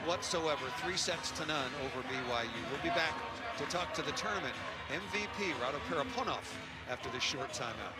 whatsoever. 3-0 over BYU. We'll be back to talk to the tournament MVP, Rado Parapunov, after this short timeout.